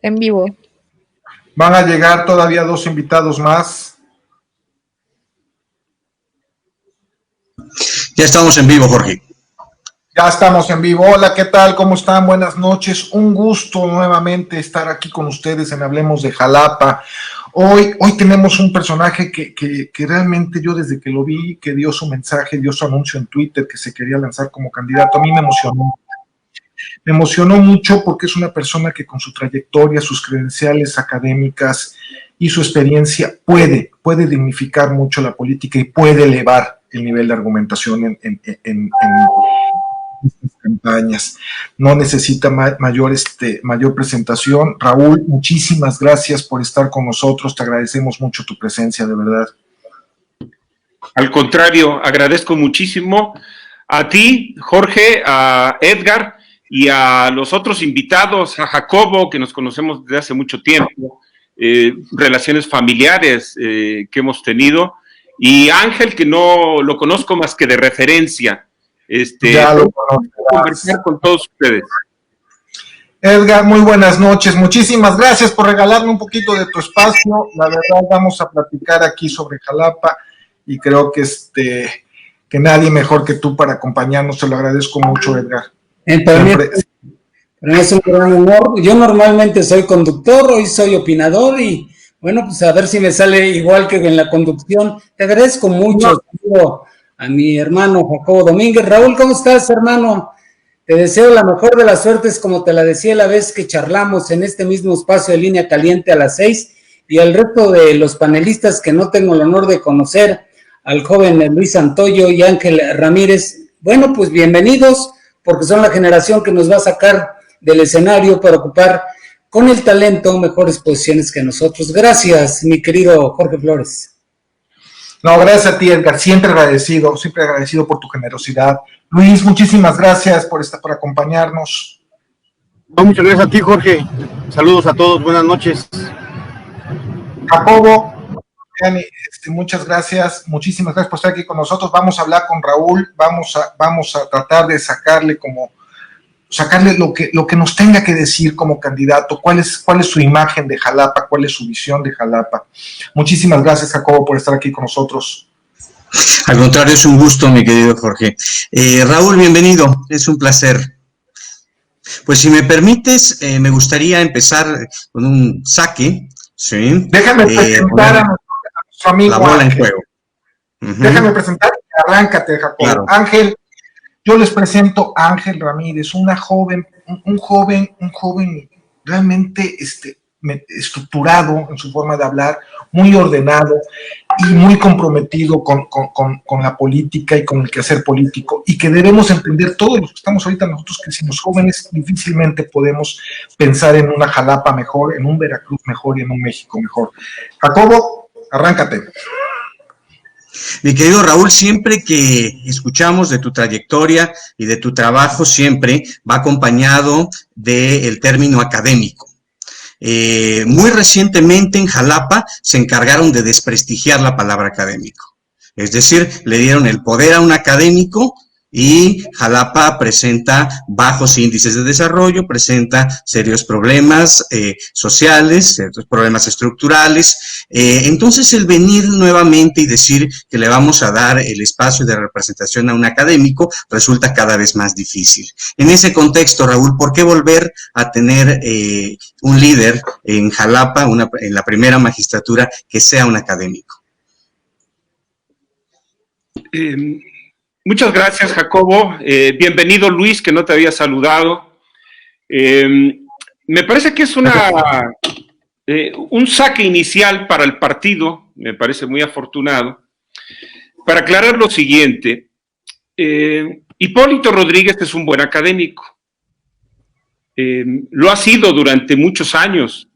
En vivo. Van a llegar todavía 2 invitados más. Ya estamos en vivo, Jorge. Ya estamos en vivo. Hola, ¿qué tal? ¿Cómo están? Buenas noches. Un gusto nuevamente estar aquí con ustedes en Hablemos de Jalapa. Hoy tenemos un personaje que realmente yo desde que lo vi, que dio su mensaje, dio su anuncio en Twitter, que se quería lanzar como candidato, a mí me emocionó. Me emocionó mucho porque es una persona que con su trayectoria, sus credenciales académicas y su experiencia puede dignificar mucho la política y puede elevar el nivel de argumentación en estas campañas. No necesita mayor presentación. Raúl, muchísimas gracias por estar con nosotros. Te agradecemos mucho tu presencia, de verdad. Al contrario, agradezco muchísimo a ti, Jorge, a Edgar y a los otros invitados, a Jacobo, que nos conocemos desde hace mucho tiempo, relaciones familiares que hemos tenido, y Ángel, que no lo conozco más que de referencia. Ya lo conozco. Conversar con todos ustedes. Edgar, muy buenas noches. Muchísimas gracias por regalarme un poquito de tu espacio. La verdad, vamos a platicar aquí sobre Jalapa y creo que nadie mejor que tú para acompañarnos. Te lo agradezco mucho, Edgar. Para mí es un gran honor. Yo normalmente soy conductor, hoy soy opinador y bueno, pues a ver si me sale igual que en la conducción. Te agradezco mucho a mi hermano Jacobo Domínguez. Raúl, ¿cómo estás, hermano? Te deseo la mejor de las suertes, como te la decía la vez que charlamos en este mismo espacio de Línea Caliente a las 6, y al resto de los panelistas que no tengo el honor de conocer, al joven Luis Santoyo y Ángel Ramírez. Bueno, pues bienvenidos, porque son la generación que nos va a sacar del escenario para ocupar con el talento mejores posiciones que nosotros. Gracias, mi querido Jorge Flores. No, gracias a ti, Edgar, siempre agradecido por tu generosidad. Luis, muchísimas gracias por acompañarnos. No, muchas gracias a ti, Jorge. Saludos a todos, buenas noches. Jacobo, muchas gracias, muchísimas gracias por estar aquí con nosotros. Vamos a hablar con Raúl, vamos a tratar de sacarle lo que nos tenga que decir como candidato, cuál es su imagen de Jalapa, cuál es su visión de Jalapa. Muchísimas gracias, Jacobo, por estar aquí con nosotros. Al contrario, es un gusto, mi querido Jorge. Raúl, bienvenido, es un placer. Pues si me permites, me gustaría empezar con un saque. ¿Sí? Déjame presentar a nuestro amigo la bola Ángel. En juego. Déjame presentar, arráncate, Jacobo. Claro. Ángel, yo les presento a Ángel Ramírez, un joven realmente estructurado en su forma de hablar, muy ordenado y muy comprometido con la política y con el quehacer político, y que debemos entender todos los que estamos ahorita nosotros que somos jóvenes, difícilmente podemos pensar en una Jalapa mejor, en un Veracruz mejor y en un México mejor. Jacobo, arráncate. Mi querido Raúl, siempre que escuchamos de tu trayectoria y de tu trabajo, siempre va acompañado del término académico. Muy recientemente en Jalapa se encargaron de desprestigiar la palabra académico. Es decir, le dieron el poder a un académico y Jalapa presenta bajos índices de desarrollo, presenta serios problemas sociales, ciertos problemas estructurales. Entonces el venir nuevamente y decir que le vamos a dar el espacio de representación a un académico resulta cada vez más difícil. En ese contexto, Raúl, ¿por qué volver a tener un líder en Jalapa, en la primera magistratura, que sea un académico? Muchas gracias, Jacobo. Bienvenido, Luis, que no te había saludado. Me parece que es un saque inicial para el partido, me parece muy afortunado, para aclarar lo siguiente. Hipólito Rodríguez es un buen académico. Lo ha sido durante muchos años.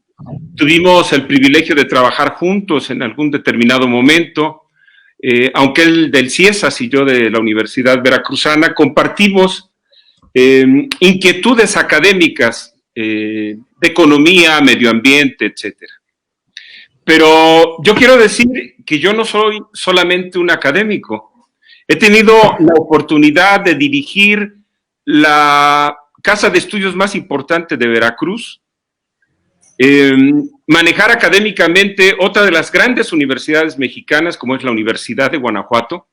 Tuvimos el privilegio de trabajar juntos en algún determinado momento. Aunque él del CIESAS y yo de la Universidad Veracruzana, compartimos inquietudes académicas de economía, medio ambiente, etcétera. Pero yo quiero decir que yo no soy solamente un académico. He tenido la oportunidad de dirigir la casa de estudios más importante de Veracruz, manejar académicamente otra de las grandes universidades mexicanas, como es la Universidad de Guanajuato,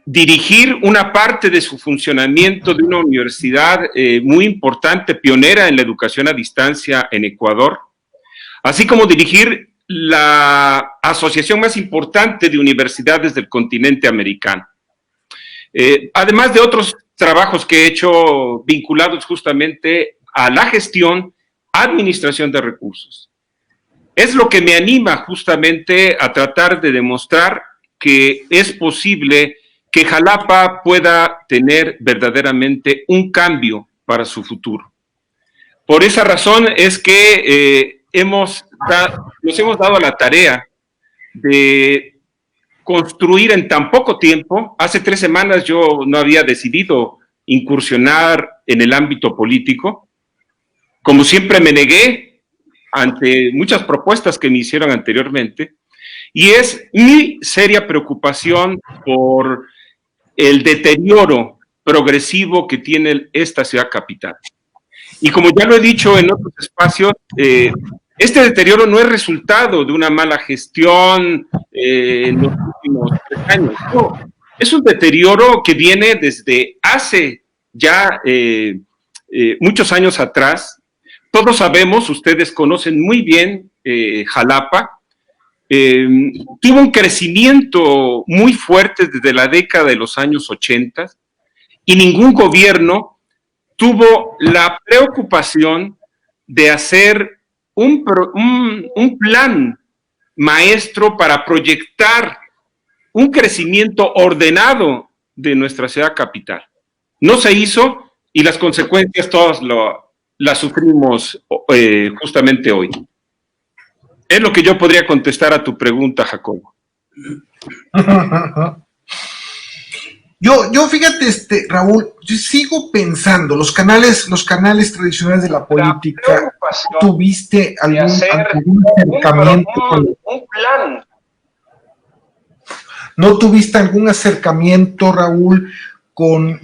dirigir una parte de su funcionamiento de una universidad muy importante, pionera en la educación a distancia en Ecuador, así como dirigir la asociación más importante de universidades del continente americano. Además de otros trabajos que he hecho vinculados justamente a la gestión, administración de recursos. Es lo que me anima justamente a tratar de demostrar que es posible que Jalapa pueda tener verdaderamente un cambio para su futuro. Por esa razón es que nos hemos dado a la tarea de construir en tan poco tiempo. Hace 3 semanas yo no había decidido incursionar en el ámbito político. Como siempre me negué ante muchas propuestas que me hicieron anteriormente, y es mi seria preocupación por el deterioro progresivo que tiene esta ciudad capital. Y como ya lo he dicho en otros espacios, este deterioro no es resultado de una mala gestión en los últimos 3 años. No, es un deterioro que viene desde hace ya muchos años atrás. Todos sabemos, ustedes conocen muy bien Jalapa. Tuvo un crecimiento muy fuerte desde la década de los años 80 y ningún gobierno tuvo la preocupación de hacer un plan maestro para proyectar un crecimiento ordenado de nuestra ciudad capital. No se hizo y las consecuencias todas las sufrimos justamente hoy. Es lo que yo podría contestar a tu pregunta, Jacobo. Yo fíjate, Raúl, yo sigo pensando, los canales tradicionales de la política, ¿tuviste algún acercamiento un plan? ¿No tuviste algún acercamiento, Raúl, con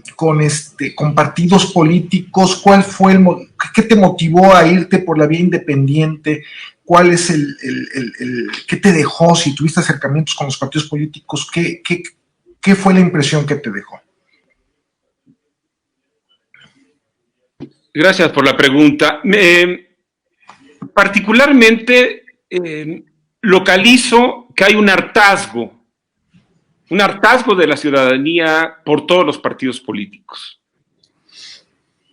partidos políticos? ¿Cuál fue qué te motivó a irte por la vía independiente? ¿Cuál es qué te dejó? Si tuviste acercamientos con los partidos políticos, ¿qué fue la impresión que te dejó? Gracias por la pregunta. Particularmente localizo que hay un hartazgo de la ciudadanía por todos los partidos políticos.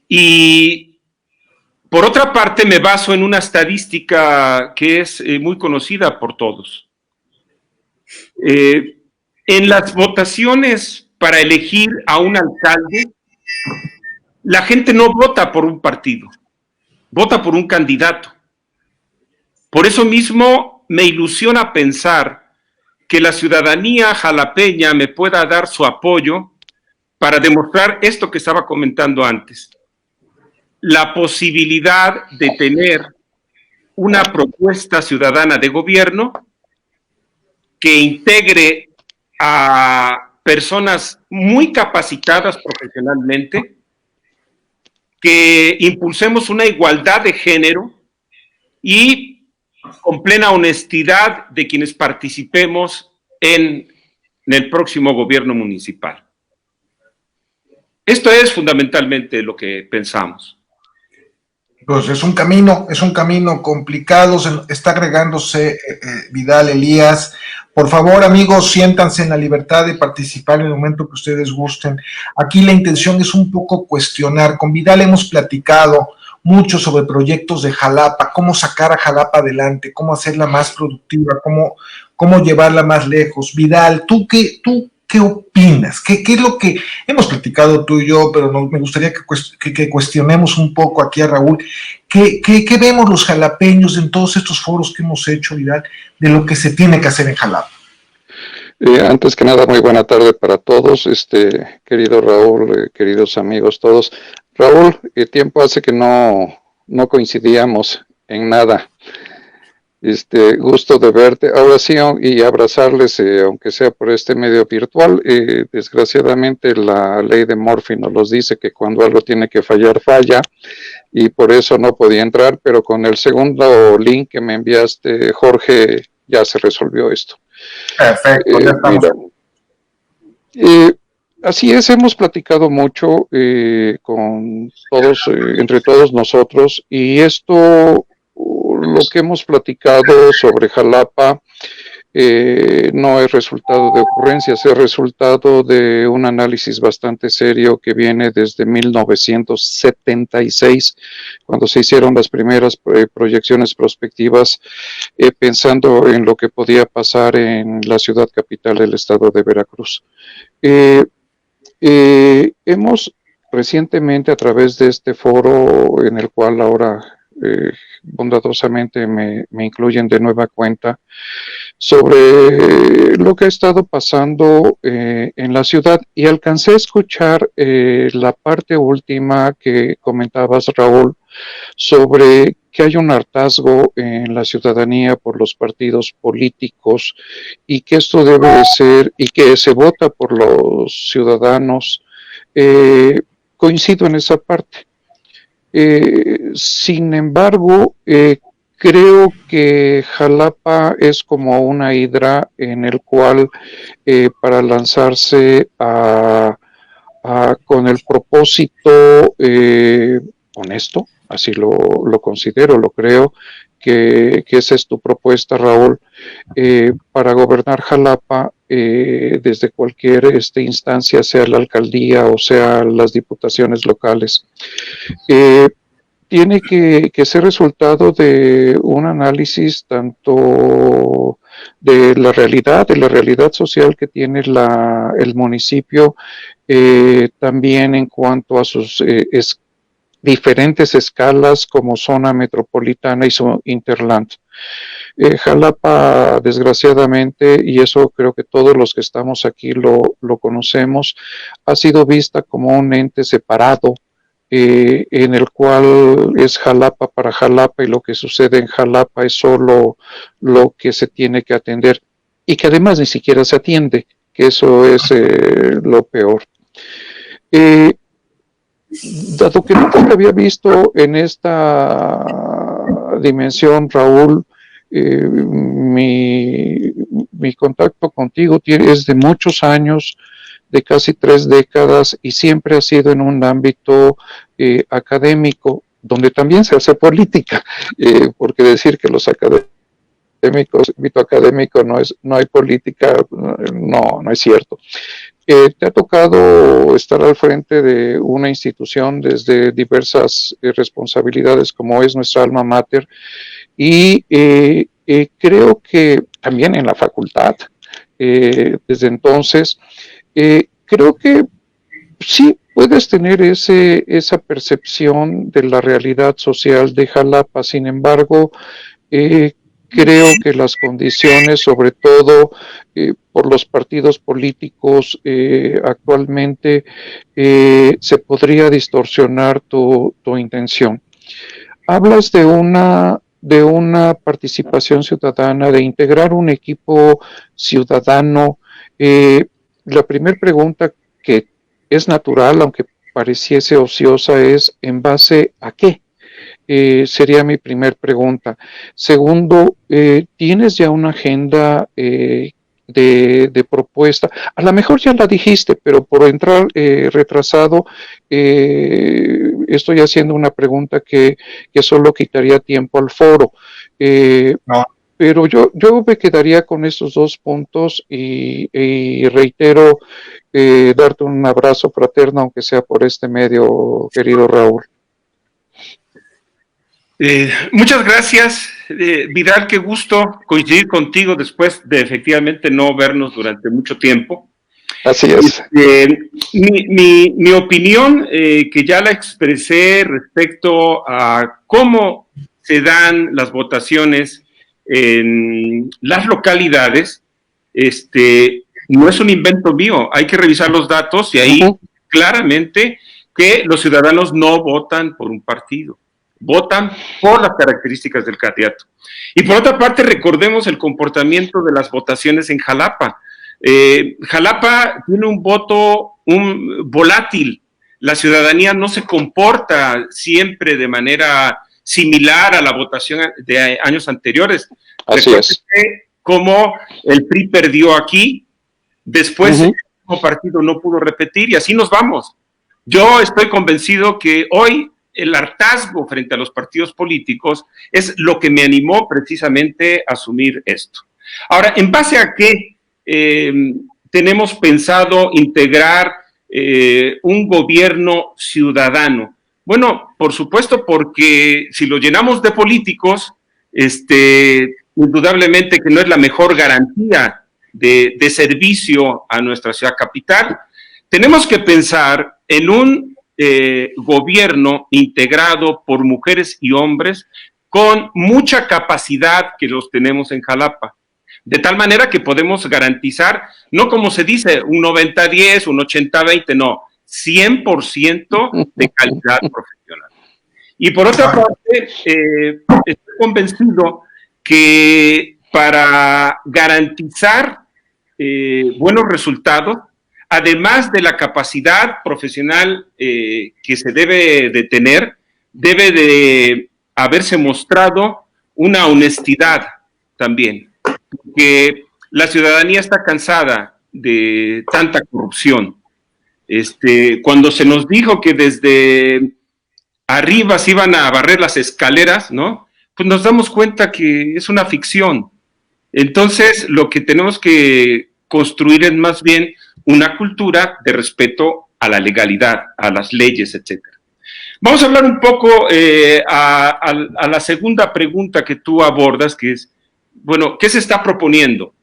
Y por otra parte me baso en una estadística que es muy conocida por todos. En las votaciones para elegir a un alcalde, la gente no vota por un partido, vota por un candidato. Por eso mismo me ilusiona pensar que la ciudadanía jalapeña me pueda dar su apoyo para demostrar esto que estaba comentando antes. La posibilidad de tener una propuesta ciudadana de gobierno que integre a personas muy capacitadas profesionalmente, que impulsemos una igualdad de género y con plena honestidad de quienes participemos en el próximo gobierno municipal. Esto es fundamentalmente lo que pensamos. Pues es un camino complicado, está agregándose Vidal, Elías. Por favor, amigos, siéntanse en la libertad de participar en el momento que ustedes gusten. Aquí la intención es un poco cuestionar. Con Vidal hemos platicado mucho sobre proyectos de Jalapa, cómo sacar a Jalapa adelante, cómo hacerla más productiva, cómo llevarla más lejos. Vidal, ¿tú qué opinas? ¿Qué es lo que hemos platicado tú y yo, pero me gustaría que cuestionemos un poco aquí a Raúl? ¿Qué vemos los jalapeños en todos estos foros que hemos hecho, Vidal, de lo que se tiene que hacer en Jalapa? Antes que nada, muy buena tarde para todos, querido Raúl, queridos amigos todos. Raúl, tiempo hace que no coincidíamos en nada. Gusto de verte. Ahora sí, y abrazarles, aunque sea por este medio virtual. Desgraciadamente la ley de Murphy nos los dice que cuando algo tiene que fallar, falla, y por eso no podía entrar, pero con el segundo link que me enviaste, Jorge, ya se resolvió esto. Perfecto, ya estamos. Mira, así es, hemos platicado mucho con todos, entre todos nosotros, y esto, lo que hemos platicado sobre Jalapa, no es resultado de ocurrencias, es resultado de un análisis bastante serio que viene desde 1976, cuando se hicieron las primeras proyecciones prospectivas, pensando en lo que podía pasar en la ciudad capital del estado de Veracruz. Hemos recientemente, a través de este foro en el cual ahora bondadosamente me incluyen de nueva cuenta, sobre lo que ha estado pasando en la ciudad, y alcancé a escuchar la parte última que comentabas, Raúl, sobre que hay un hartazgo en la ciudadanía por los partidos políticos, y que esto debe de ser, y que se vota por los ciudadanos. Coincido en esa parte. Sin embargo, creo que Jalapa es como una hidra en el cual, para lanzarse con el propósito honesto, así lo considero, lo creo, que esa es tu propuesta, Raúl, para gobernar Jalapa desde cualquier instancia, sea la alcaldía o sea las diputaciones locales. Tiene que ser resultado de un análisis tanto de la realidad social que tiene el municipio, también en cuanto a sus diferentes escalas como zona metropolitana y su interland. Jalapa, desgraciadamente, y eso creo que todos los que estamos aquí lo conocemos, ha sido vista como un ente separado, en el cual es Jalapa para Jalapa, y lo que sucede en Jalapa es solo lo que se tiene que atender, y que además ni siquiera se atiende, que eso es lo peor. Dado que nunca te había visto en esta dimensión, Raúl, mi contacto contigo es de muchos años, de casi 3 décadas, y siempre ha sido en un ámbito académico, donde también se hace política, porque decir que los ámbito académico no hay política, no es cierto. Te ha tocado estar al frente de una institución desde diversas responsabilidades, como es nuestra alma mater, y creo que también en la facultad, desde entonces, creo que sí puedes tener esa percepción de la realidad social de Jalapa. Sin embargo, creo que las condiciones, sobre todo por los partidos políticos actualmente, se podría distorsionar tu intención. Hablas de una participación ciudadana, de integrar un equipo ciudadano. La primera pregunta, que es natural, aunque pareciese ociosa, es ¿en base a qué? Sería mi primer pregunta. Segundo, ¿tienes ya una agenda de propuesta? A lo mejor ya la dijiste, pero por entrar retrasado, estoy haciendo una pregunta que solo quitaría tiempo al foro. No. Pero yo me quedaría con estos 2 puntos, y reitero darte un abrazo fraterno, aunque sea por este medio, querido Raúl. Muchas gracias, Vidal, qué gusto coincidir contigo después de efectivamente no vernos durante mucho tiempo. Así es. Mi opinión, que ya la expresé respecto a cómo se dan las votaciones en las localidades, no es un invento mío, hay que revisar los datos, y ahí claramente que los ciudadanos no votan por un partido. votan por las características del candidato. Y por otra parte, recordemos el comportamiento de las votaciones en Jalapa. Jalapa tiene un voto volátil. La ciudadanía no se comporta siempre de manera similar a la votación de años anteriores. Así es. Como el PRI perdió aquí, después el mismo partido no pudo repetir y así nos vamos. Yo estoy convencido que hoy el hartazgo frente a los partidos políticos es lo que me animó precisamente a asumir esto. Ahora, ¿en base a qué tenemos pensado integrar un gobierno ciudadano? Bueno, por supuesto, porque si lo llenamos de políticos, indudablemente que no es la mejor garantía de servicio a nuestra ciudad capital. Tenemos que pensar en un gobierno integrado por mujeres y hombres con mucha capacidad que los tenemos en Jalapa, de tal manera que podemos garantizar, no como se dice, un 90-10, un 80-20, no, 100% de calidad profesional. Y por otra parte, estoy convencido que para garantizar buenos resultados, además de la capacidad profesional que se debe de tener, debe de haberse mostrado una honestidad también, porque la ciudadanía está cansada de tanta corrupción. Cuando se nos dijo que desde arriba se iban a barrer las escaleras, ¿no? Pues nos damos cuenta que es una ficción. Entonces, lo que tenemos que construir es más bien una cultura de respeto a la legalidad, a las leyes, etc. Vamos a hablar un poco a la segunda pregunta que tú abordas, que es, bueno, ¿qué se está proponiendo?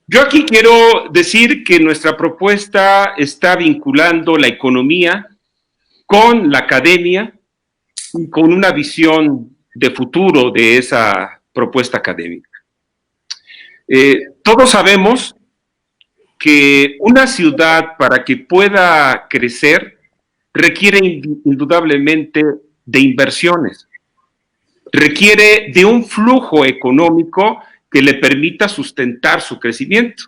Yo aquí quiero decir que nuestra propuesta está vinculando la economía con la academia y con una visión de futuro de esa propuesta académica. Todos sabemos que una ciudad, para que pueda crecer, requiere indudablemente de inversiones, requiere de un flujo económico que le permita sustentar su crecimiento.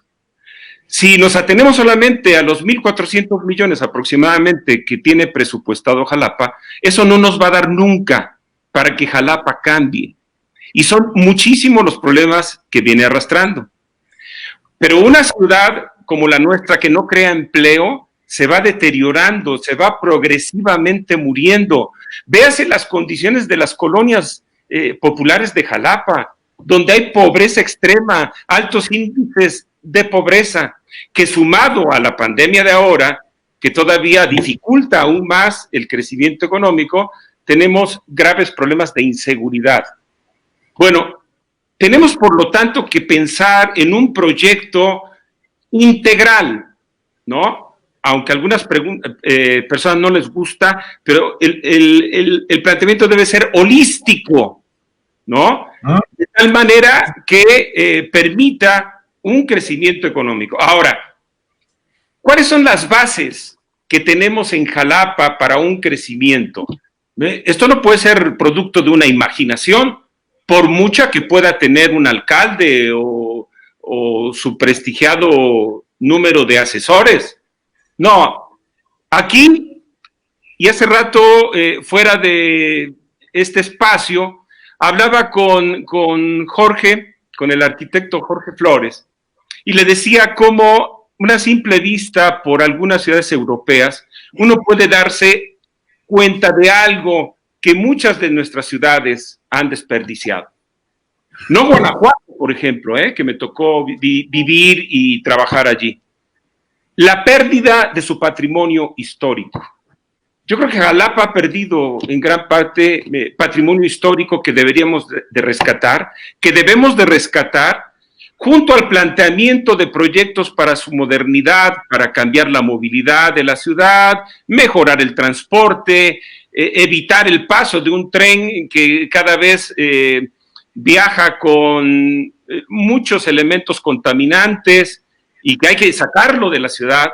Si nos atenemos solamente a los 1.400 millones aproximadamente que tiene presupuestado Jalapa, eso no nos va a dar nunca para que Jalapa cambie. Y son muchísimos los problemas que viene arrastrando. Pero una ciudad como la nuestra que no crea empleo se va deteriorando, se va progresivamente muriendo. Véase las condiciones de las colonias populares de Jalapa, donde hay pobreza extrema, altos índices de pobreza, que sumado a la pandemia de ahora, que todavía dificulta aún más el crecimiento económico, tenemos graves problemas de inseguridad. Bueno, tenemos por lo tanto que pensar en un proyecto integral, ¿no? Aunque a algunas personas no les gusta, pero el planteamiento debe ser holístico, ¿no? De tal manera que permita un crecimiento económico. Ahora, ¿cuáles son las bases que tenemos en Jalapa para un crecimiento? Esto no puede ser producto de una imaginación, por mucha que pueda tener un alcalde o su prestigiado número de asesores. No, aquí, y hace rato fuera de este espacio, hablaba con Jorge, con el arquitecto Jorge Flores, y le decía cómo una simple vista por algunas ciudades europeas, uno puede darse cuenta de algo que muchas de nuestras ciudades han desperdiciado. No Guanajuato, por ejemplo, que me tocó vivir y trabajar allí. La pérdida de su patrimonio histórico. Yo creo que Jalapa ha perdido en gran parte patrimonio histórico que deberíamos de rescatar, que debemos de rescatar, junto al planteamiento de proyectos para su modernidad, para cambiar la movilidad de la ciudad, mejorar el transporte, evitar el paso de un tren que cada vez viaja con muchos elementos contaminantes y que hay que sacarlo de la ciudad.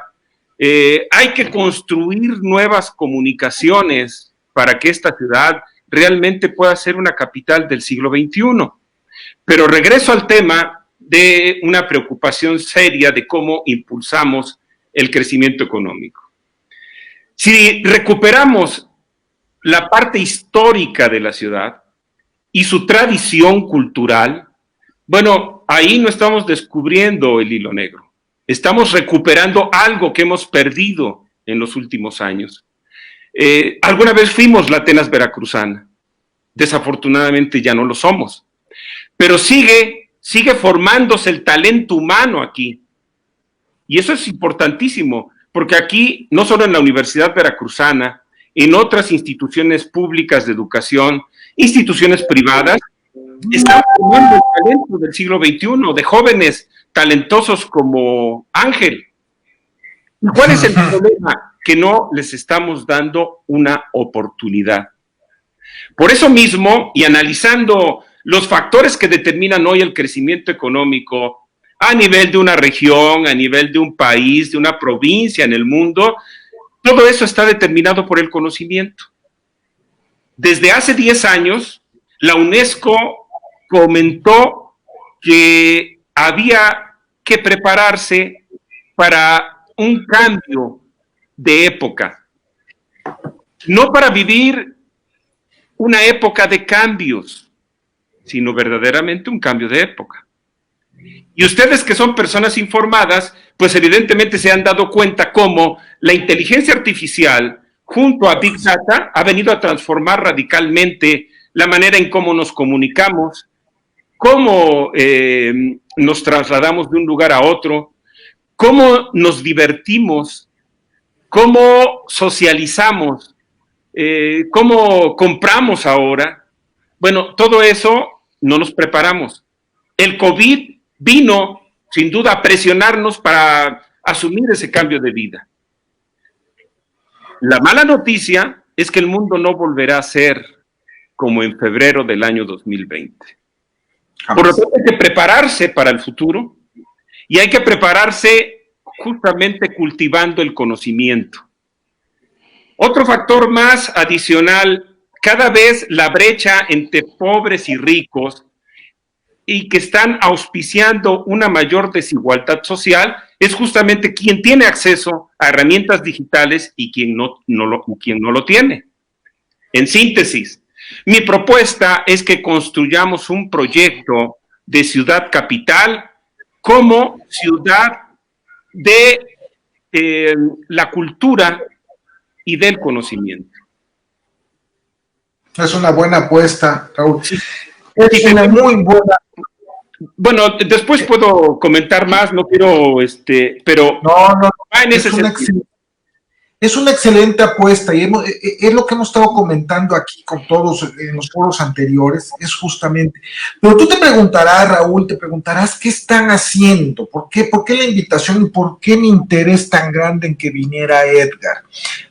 Hay que construir nuevas comunicaciones para que esta ciudad realmente pueda ser una capital del siglo XXI. Pero regreso al tema de una preocupación seria de cómo impulsamos el crecimiento económico. Si recuperamos la parte histórica de la ciudad y su tradición cultural, bueno, ahí no estamos descubriendo el hilo negro. Estamos recuperando algo que hemos perdido en los últimos años. Alguna vez fuimos la Atenas veracruzana. Desafortunadamente ya no lo somos. Pero sigue formándose el talento humano aquí. Y eso es importantísimo, porque aquí, no solo en la Universidad Veracruzana, en otras instituciones públicas de educación, instituciones privadas, estamos formando el talento del siglo XXI, de jóvenes talentosos como Ángel. ¿Y cuál es el problema? Que no les estamos dando una oportunidad. Por eso mismo, y analizando los factores que determinan hoy el crecimiento económico a nivel de una región, a nivel de un país, de una provincia en el mundo, todo eso está determinado por el conocimiento. Desde hace 10 años, la UNESCO comentó que había que prepararse para un cambio de época, no para vivir una época de cambios, sino verdaderamente un cambio de época. Y ustedes que son personas informadas, pues evidentemente se han dado cuenta cómo la inteligencia artificial, junto a Big Data, ha venido a transformar radicalmente la manera en cómo nos comunicamos, cómo nos trasladamos de un lugar a otro, cómo nos divertimos, cómo socializamos, cómo compramos ahora. Bueno, todo eso no nos preparamos. El COVID vino, sin duda, a presionarnos para asumir ese cambio de vida. La mala noticia es que el mundo no volverá a ser como en febrero del año 2020. Por lo tanto, hay que prepararse para el futuro y hay que prepararse justamente cultivando el conocimiento. Otro factor más adicional, cada vez la brecha entre pobres y ricos y que están auspiciando una mayor desigualdad social es justamente quien tiene acceso a herramientas digitales y quien no lo tiene. En síntesis, mi propuesta es que construyamos un proyecto de ciudad capital como ciudad de la cultura y del conocimiento. Es una buena apuesta, Raúl. Sí. Es una muy buena. Bueno, después puedo comentar más, no quiero, pero No, en ese sentido. Es una excelente apuesta y es lo que hemos estado comentando aquí con todos en los foros anteriores, es justamente. Pero tú te preguntarás, Raúl, ¿qué están haciendo? ¿Por qué la invitación y por qué mi interés tan grande en que viniera Edgar?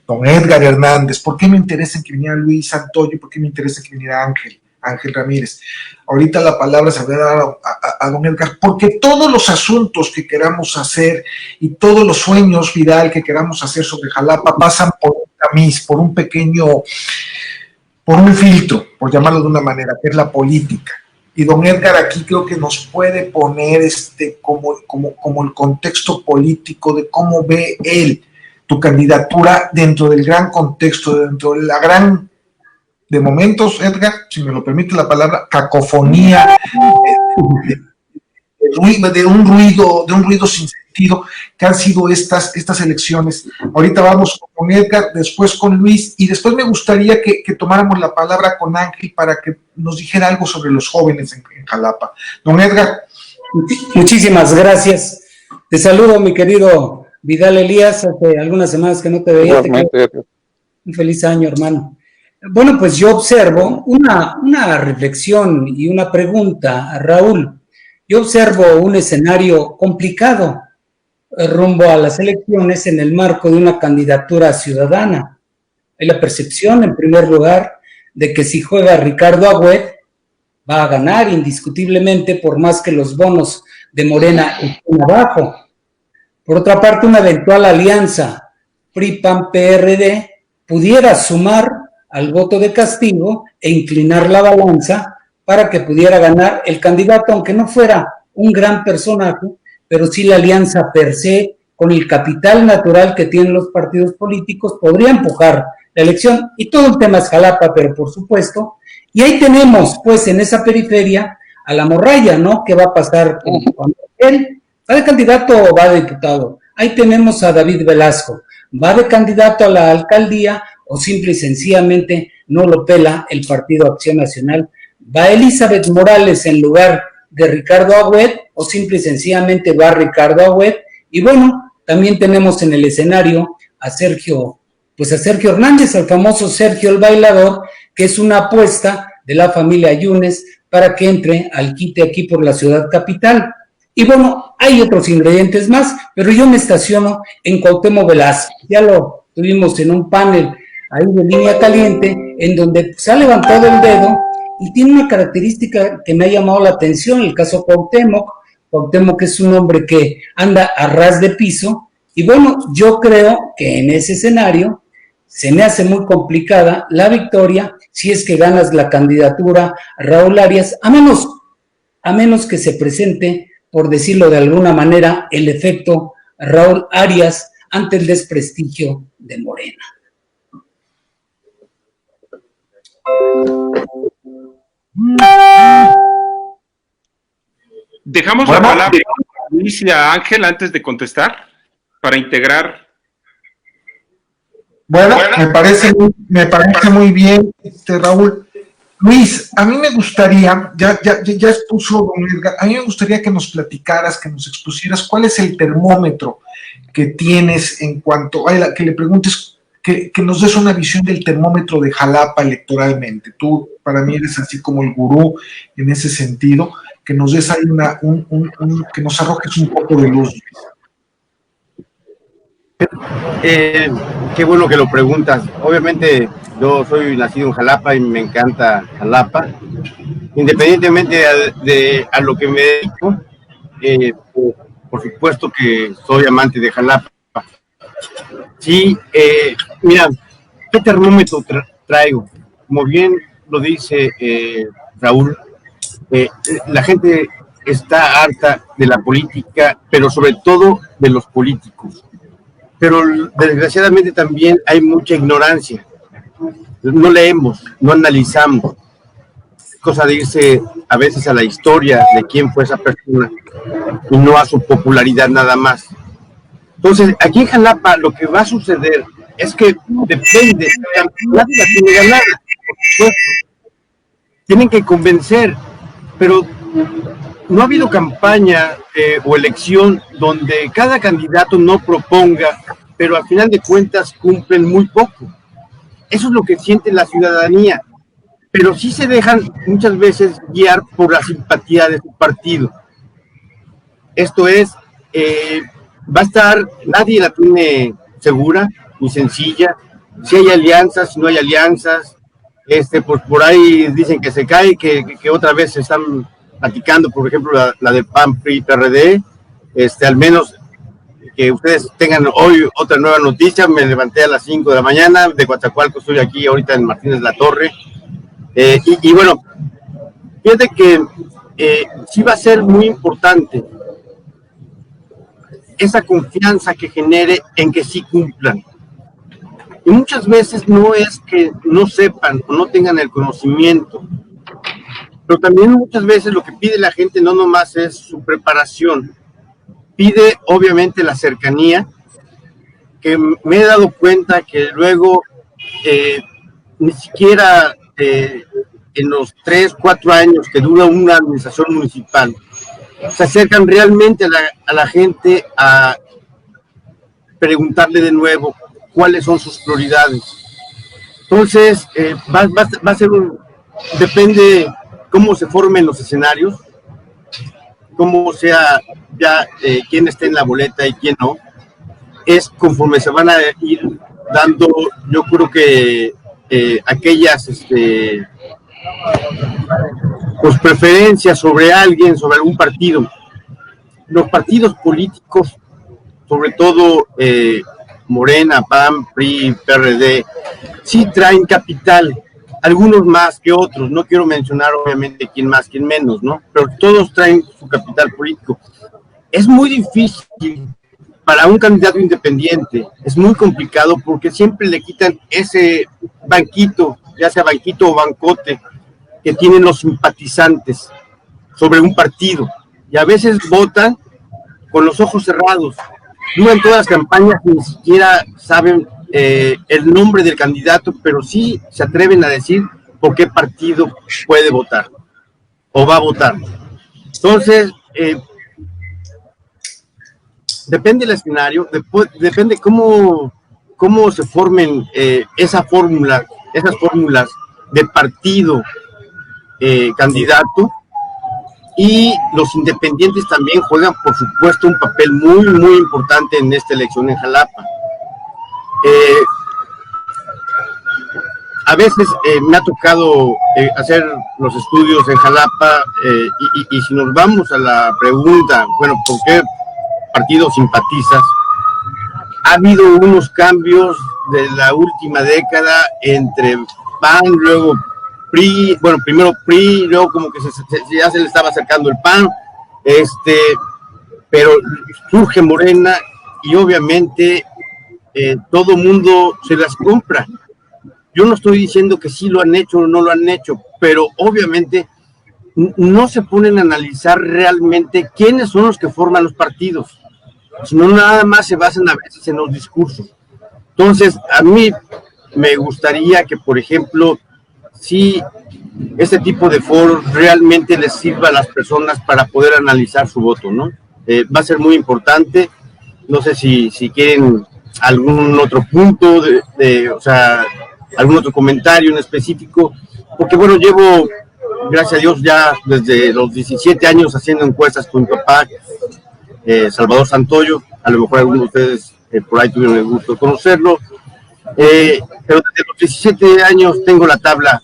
Don Edgar Hernández, ¿por qué me interesa en que viniera Luis Santoyo? ¿Por qué me interesa en que viniera Ángel Ramírez? Ahorita la palabra se va a dar a don Edgar, porque todos los asuntos que queramos hacer y todos los sueños, Vidal, que queramos hacer sobre Jalapa pasan por un tamiz, por un filtro, por llamarlo de una manera, que es la política. Y don Edgar aquí creo que nos puede poner como el contexto político de cómo ve él tu candidatura dentro del gran contexto, dentro de la gran, de momentos, Edgar, si me lo permite la palabra, cacofonía, de un ruido sin sentido que han sido estas elecciones. Ahorita vamos con Edgar, después con Luis, y después me gustaría que tomáramos la palabra con Ángel para que nos dijera algo sobre los jóvenes en Jalapa. Don Edgar. Muchísimas gracias. Te saludo, mi querido Vidal Elías, hace algunas semanas que no te veía. Un feliz año, hermano. Bueno, pues yo observo una reflexión y una pregunta a Raúl. Yo observo un escenario complicado rumbo a las elecciones en el marco de una candidatura ciudadana. Hay la percepción, en primer lugar, de que si juega Ricardo Agüed, va a ganar indiscutiblemente, por más que los bonos de Morena estén abajo. Por otra parte, una eventual alianza PRI-PAN-PRD pudiera sumar al voto de castigo e inclinar la balanza para que pudiera ganar el candidato, aunque no fuera un gran personaje, pero sí la alianza per se, con el capital natural que tienen los partidos políticos, podría empujar la elección. Y todo el tema es Jalapa, pero por supuesto. Y ahí tenemos, pues, en esa periferia, a la morralla, ¿no? ¿Qué va a pasar con él? ¿Va de candidato o va de diputado? Ahí tenemos a David Velasco. ¿Va de candidato a la alcaldía o simple y sencillamente no lo pela el Partido Acción Nacional? ¿Va Elizabeth Morales en lugar de Ricardo Agüed o simple y sencillamente va Ricardo Agüed? Y bueno, también tenemos en el escenario a Sergio Hernández, el famoso Sergio el Bailador, que es una apuesta de la familia Yunes para que entre al quite aquí por la ciudad capital. Y bueno, hay otros ingredientes más, pero yo me estaciono en Cuauhtémoc Velasco. Ya lo tuvimos en un panel ahí de Línea Caliente, en donde se ha levantado el dedo y tiene una característica que me ha llamado la atención, el caso Cuauhtémoc. Cuauhtémoc es un hombre que anda a ras de piso, y bueno, yo creo que en ese escenario se me hace muy complicada la victoria si es que ganas la candidatura a Raúl Arias, a menos que se presente, por decirlo de alguna manera, el efecto Raúl Arias ante el desprestigio de Morena. Dejamos la palabra a Luis y a Ángel antes de contestar para integrar. Bueno, me parece muy bien, Raúl. Luis, a mí me gustaría, ya expuso don Edgar, a mí me gustaría que nos platicaras, que nos expusieras cuál es el termómetro que tienes en cuanto a que le preguntes, que nos des una visión del termómetro de Jalapa electoralmente. Tú, para mí, eres así como el gurú en ese sentido, que nos des ahí que nos arrojes un poco de luz. Qué bueno que lo preguntas. Obviamente yo soy nacido en Jalapa y me encanta Jalapa. Independientemente a lo que me dedico, por supuesto que soy amante de Jalapa. Sí, mira, ¿qué termómetro traigo? Como bien lo dice Raúl, la gente está harta de la política, pero sobre todo de los políticos. Pero desgraciadamente también hay mucha ignorancia. No leemos, no analizamos. Cosa de irse a veces a la historia de quién fue esa persona y no a su popularidad nada más. Entonces, aquí en Jalapa lo que va a suceder es que depende, nadie la tiene ganada, por supuesto. Tienen que convencer, pero no ha habido campaña o elección donde cada candidato no proponga, pero al final de cuentas cumplen muy poco. Eso es lo que siente la ciudadanía, pero sí se dejan muchas veces guiar por la simpatía de su partido. Esto es, va a estar, nadie la tiene segura ni sencilla, si hay alianzas, si no hay alianzas, pues por ahí dicen que se cae, que otra vez se están platicando, por ejemplo, la de PAN, PRI, PRD, al menos que ustedes tengan hoy otra nueva noticia. Me levanté a las 5 de la mañana, de Coatzacoalcos, estoy aquí ahorita en Martínez La Torre, y bueno, fíjate que sí va a ser muy importante esa confianza que genere en que sí cumplan. Y muchas veces no es que no sepan o no tengan el conocimiento, pero también muchas veces lo que pide la gente no nomás es su preparación, pide obviamente la cercanía, que me he dado cuenta que luego ni siquiera en los 3, 4 años que dura una administración municipal, se acercan realmente a la gente a preguntarle de nuevo cuáles son sus prioridades. Entonces, va a ser depende cómo se formen los escenarios, cómo sea ya quién esté en la boleta y quién no, es conforme se van a ir dando, yo creo que aquellas pues preferencias sobre alguien, sobre algún partido. Los partidos políticos, sobre todo Morena, PAN, PRI, PRD, sí traen capital, algunos más que otros, no quiero mencionar obviamente quién más, quién menos, ¿no? Pero todos traen su capital político. Es muy difícil para un candidato independiente, es muy complicado porque siempre le quitan ese banquito, ya sea banquito o bancote, que tienen los simpatizantes sobre un partido. Y a veces votan con los ojos cerrados. Duran todas las campañas y ni siquiera saben el nombre del candidato, pero sí se atreven a decir por qué partido puede votar o va a votar. Entonces, depende del escenario, depende cómo se formen esas fórmulas de partido candidato, y los independientes también juegan, por supuesto, un papel muy, muy importante en esta elección en Jalapa. A veces me ha tocado hacer los estudios en Jalapa y si nos vamos a la pregunta, bueno, ¿por qué partido simpatizas? Ha habido unos cambios de la última década entre PAN, luego PRI, bueno, primero PRI, luego como que ya se le estaba sacando el PAN, pero surge Morena y obviamente todo mundo se las compra. Yo no estoy diciendo que sí lo han hecho o no lo han hecho, pero obviamente no se ponen a analizar realmente quiénes son los que forman los partidos, sino nada más se basan a veces en los discursos. Entonces, a mí me gustaría que, por ejemplo, si este tipo de foros realmente les sirva a las personas para poder analizar su voto, ¿no? Va a ser muy importante. No sé si quieren algún otro punto, o sea, algún otro comentario en específico, porque bueno, llevo, gracias a Dios, ya desde los 17 años haciendo encuestas con mi papá, Salvador Santoyo. A lo mejor algunos de ustedes por ahí tuvieron el gusto de conocerlo, pero desde los 17 años tengo la tabla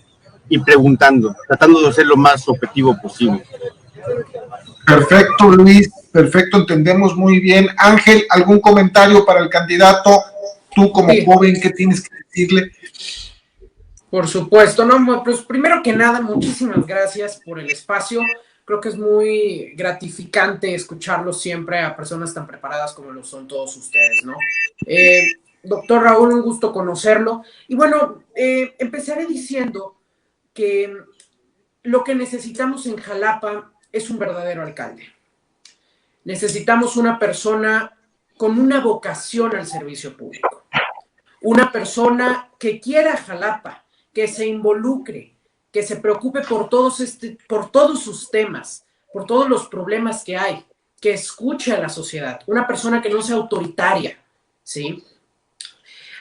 y preguntando, tratando de ser lo más objetivo posible. Perfecto, Luis, perfecto, entendemos muy bien. Ángel, ¿algún comentario para el candidato? Tú como joven, ¿qué tienes que decirle? Por supuesto, no, pues primero que nada, muchísimas gracias por el espacio. Creo que es muy gratificante escucharlos siempre a personas tan preparadas como lo son todos ustedes, ¿no? Doctor Raúl, un gusto conocerlo. Y bueno, empezaré diciendo que lo que necesitamos en Jalapa es un verdadero alcalde. Necesitamos una persona con una vocación al servicio público. Una persona que quiera Jalapa, que se involucre, que se preocupe por todos sus temas, por todos los problemas que hay, que escuche a la sociedad, una persona que no sea autoritaria, ¿sí?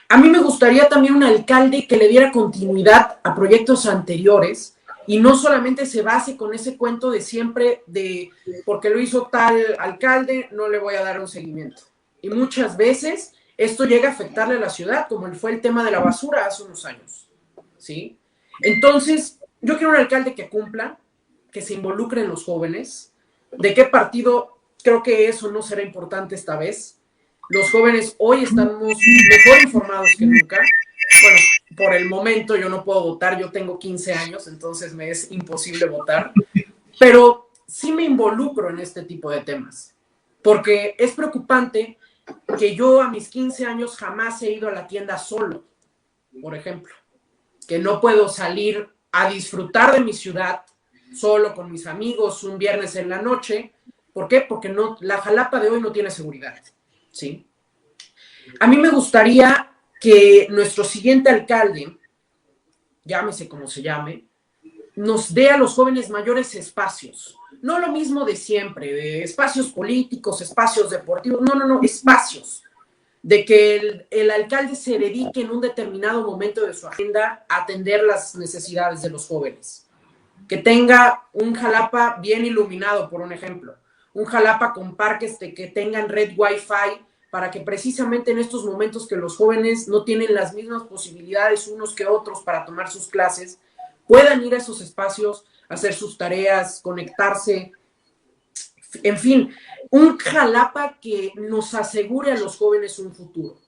A mí me gustaría también un alcalde que le diera continuidad a proyectos anteriores y no solamente se base con ese cuento de siempre de porque lo hizo tal alcalde, no le voy a dar un seguimiento. Y muchas veces esto llega a afectarle a la ciudad, como fue el tema de la basura hace unos años, ¿sí? Entonces, yo quiero un alcalde que cumpla, que se involucre en los jóvenes. ¿De qué partido? Creo que eso no será importante esta vez. Los jóvenes hoy estamos mejor informados que nunca. Bueno, por el momento yo no puedo votar, yo tengo 15 años, entonces me es imposible votar. Pero sí me involucro en este tipo de temas, porque es preocupante que yo a mis 15 años jamás he ido a la tienda solo, por ejemplo. Que no puedo salir a disfrutar de mi ciudad solo con mis amigos un viernes en la noche. ¿Por qué? Porque no, la Jalapa de hoy no tiene seguridad, ¿sí? A mí me gustaría que nuestro siguiente alcalde, llámese como se llame, nos dé a los jóvenes mayores espacios. No lo mismo de siempre, de espacios políticos, espacios deportivos, no, espacios. De que el alcalde se dedique en un determinado momento de su agenda a atender las necesidades de los jóvenes. Que tenga un Jalapa bien iluminado, por un ejemplo. Un Jalapa con parques que tengan red Wi-Fi para que precisamente en estos momentos que los jóvenes no tienen las mismas posibilidades unos que otros para tomar sus clases, puedan ir a esos espacios, hacer sus tareas, conectarse, en fin, un Jalapa que nos asegure a los jóvenes un futuro,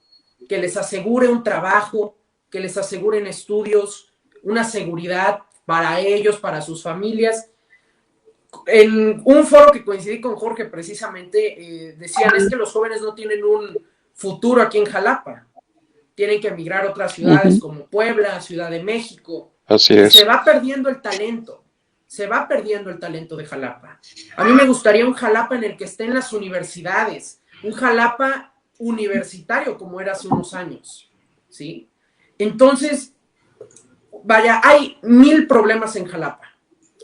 que les asegure un trabajo, que les aseguren estudios, una seguridad para ellos, para sus familias. En un foro que coincidí con Jorge precisamente, decían es que los jóvenes no tienen un futuro aquí en Jalapa, tienen que emigrar a otras ciudades como Puebla, Ciudad de México. Así es. Se va perdiendo el talento de Jalapa. A mí me gustaría un Jalapa en el que estén las universidades, un Jalapa universitario como era hace unos años, ¿sí? Entonces, vaya, hay 1000 problemas en Jalapa.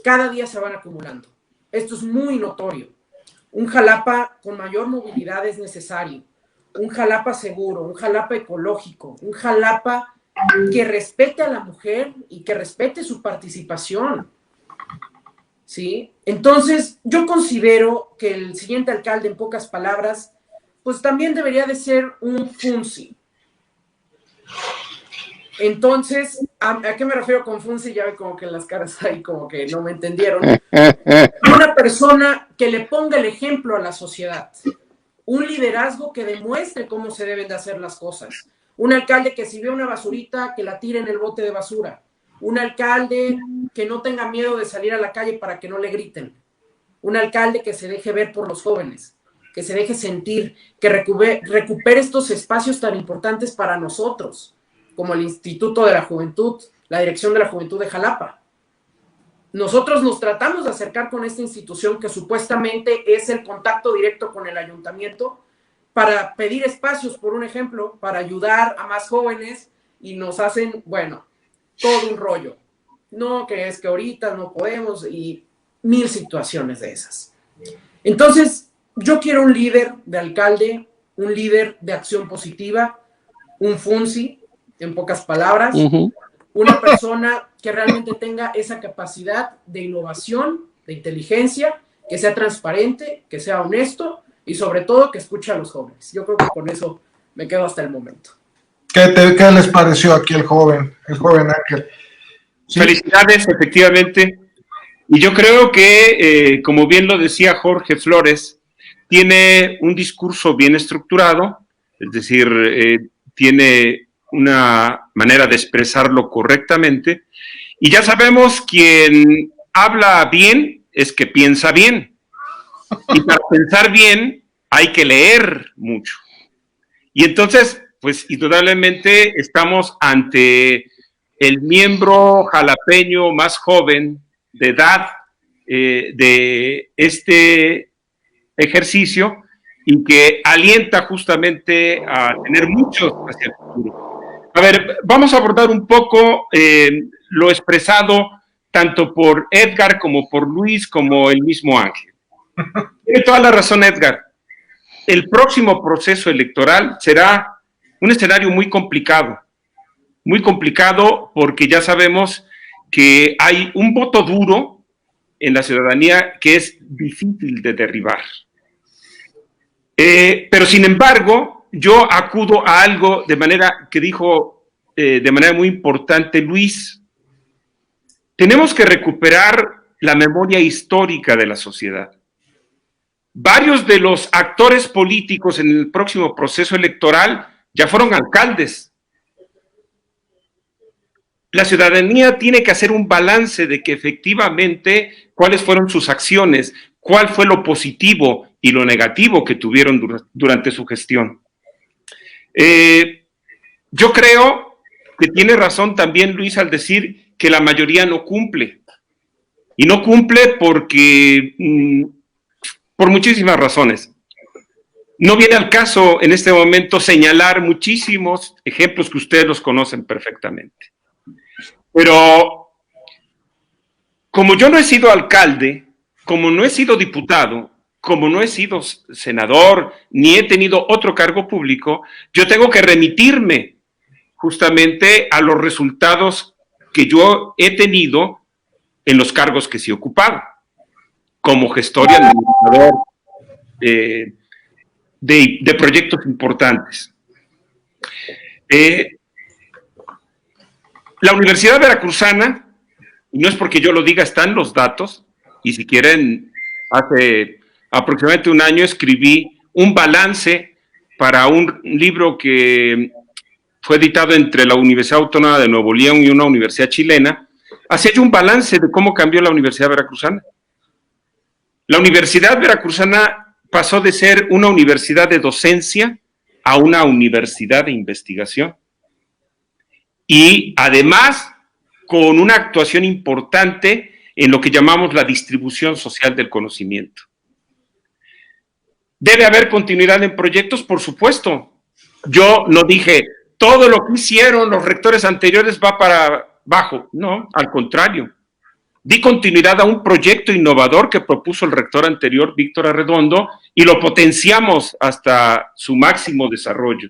Cada día se van acumulando. Esto es muy notorio. Un Jalapa con mayor movilidad es necesario. Un Jalapa seguro, un Jalapa ecológico, un Jalapa que respete a la mujer y que respete su participación, ¿sí? Entonces, yo considero que el siguiente alcalde, en pocas palabras, pues también debería de ser un FUNCI. Entonces, ¿a qué me refiero con FUNCI? Ya ve como que las caras ahí como que no me entendieron. Una persona que le ponga el ejemplo a la sociedad. Un liderazgo que demuestre cómo se deben de hacer las cosas. Un alcalde que si ve una basurita, que la tire en el bote de basura. Un alcalde que no tenga miedo de salir a la calle para que no le griten. Un alcalde que se deje ver por los jóvenes, que se deje sentir, que recupere estos espacios tan importantes para nosotros, como el Instituto de la Juventud, la Dirección de la Juventud de Jalapa. Nosotros nos tratamos de acercar con esta institución que supuestamente es el contacto directo con el ayuntamiento para pedir espacios, por un ejemplo, para ayudar a más jóvenes y nos hacen, bueno, todo un rollo. No, que es que ahorita no podemos y 1000 situaciones de esas. Entonces, yo quiero un líder de alcalde, un líder de acción positiva, un FUNCI, en pocas palabras, una persona que realmente tenga esa capacidad de innovación, de inteligencia, que sea transparente, que sea honesto y sobre todo que escuche a los jóvenes. Yo creo que con eso me quedo hasta el momento. ¿Qué les pareció aquí el joven Ángel? ¿Sí? Felicidades, efectivamente. Y yo creo que, como bien lo decía Jorge Flores, tiene un discurso bien estructurado, es decir, tiene una manera de expresarlo correctamente, y ya sabemos quien habla bien es que piensa bien, y para pensar bien hay que leer mucho. Y entonces, pues indudablemente estamos ante el miembro jalapeño más joven de edad de este ejercicio y que alienta justamente a tener muchos hacia el futuro. A ver, vamos a abordar un poco lo expresado tanto por Edgar como por Luis como el mismo Ángel. Tiene toda la razón Edgar. El próximo proceso electoral será un escenario muy complicado porque ya sabemos que hay un voto duro en la ciudadanía que es difícil de derribar. Pero sin embargo, yo acudo a algo de manera que dijo de manera muy importante Luis. Tenemos que recuperar la memoria histórica de la sociedad. Varios de los actores políticos en el próximo proceso electoral ya fueron alcaldes. La ciudadanía tiene que hacer un balance de que efectivamente cuáles fueron sus acciones, cuál fue lo positivo y lo negativo que tuvieron durante su gestión. Yo creo que tiene razón también Luis al decir que la mayoría no cumple. Y no cumple porque, por muchísimas razones. No viene al caso en este momento señalar muchísimos ejemplos que ustedes los conocen perfectamente. Pero, como yo no he sido alcalde, como no he sido diputado, como no he sido senador, ni he tenido otro cargo público, yo tengo que remitirme justamente a los resultados que yo he tenido en los cargos que sí he ocupado, como gestor y administrador de proyectos importantes. La Universidad Veracruzana, y no es porque yo lo diga, están los datos, y si quieren, hace aproximadamente un año escribí un balance para un libro que fue editado entre la Universidad Autónoma de Nuevo León y una universidad chilena, hacía yo un balance de cómo cambió la Universidad Veracruzana. La Universidad Veracruzana pasó de ser una universidad de docencia a una universidad de investigación. Y además, con una actuación importante en lo que llamamos la distribución social del conocimiento. ¿Debe haber continuidad en proyectos? Por supuesto. Yo no dije, todo lo que hicieron los rectores anteriores va para abajo. No, al contrario. Di continuidad a un proyecto innovador que propuso el rector anterior, Víctor Arredondo, y lo potenciamos hasta su máximo desarrollo.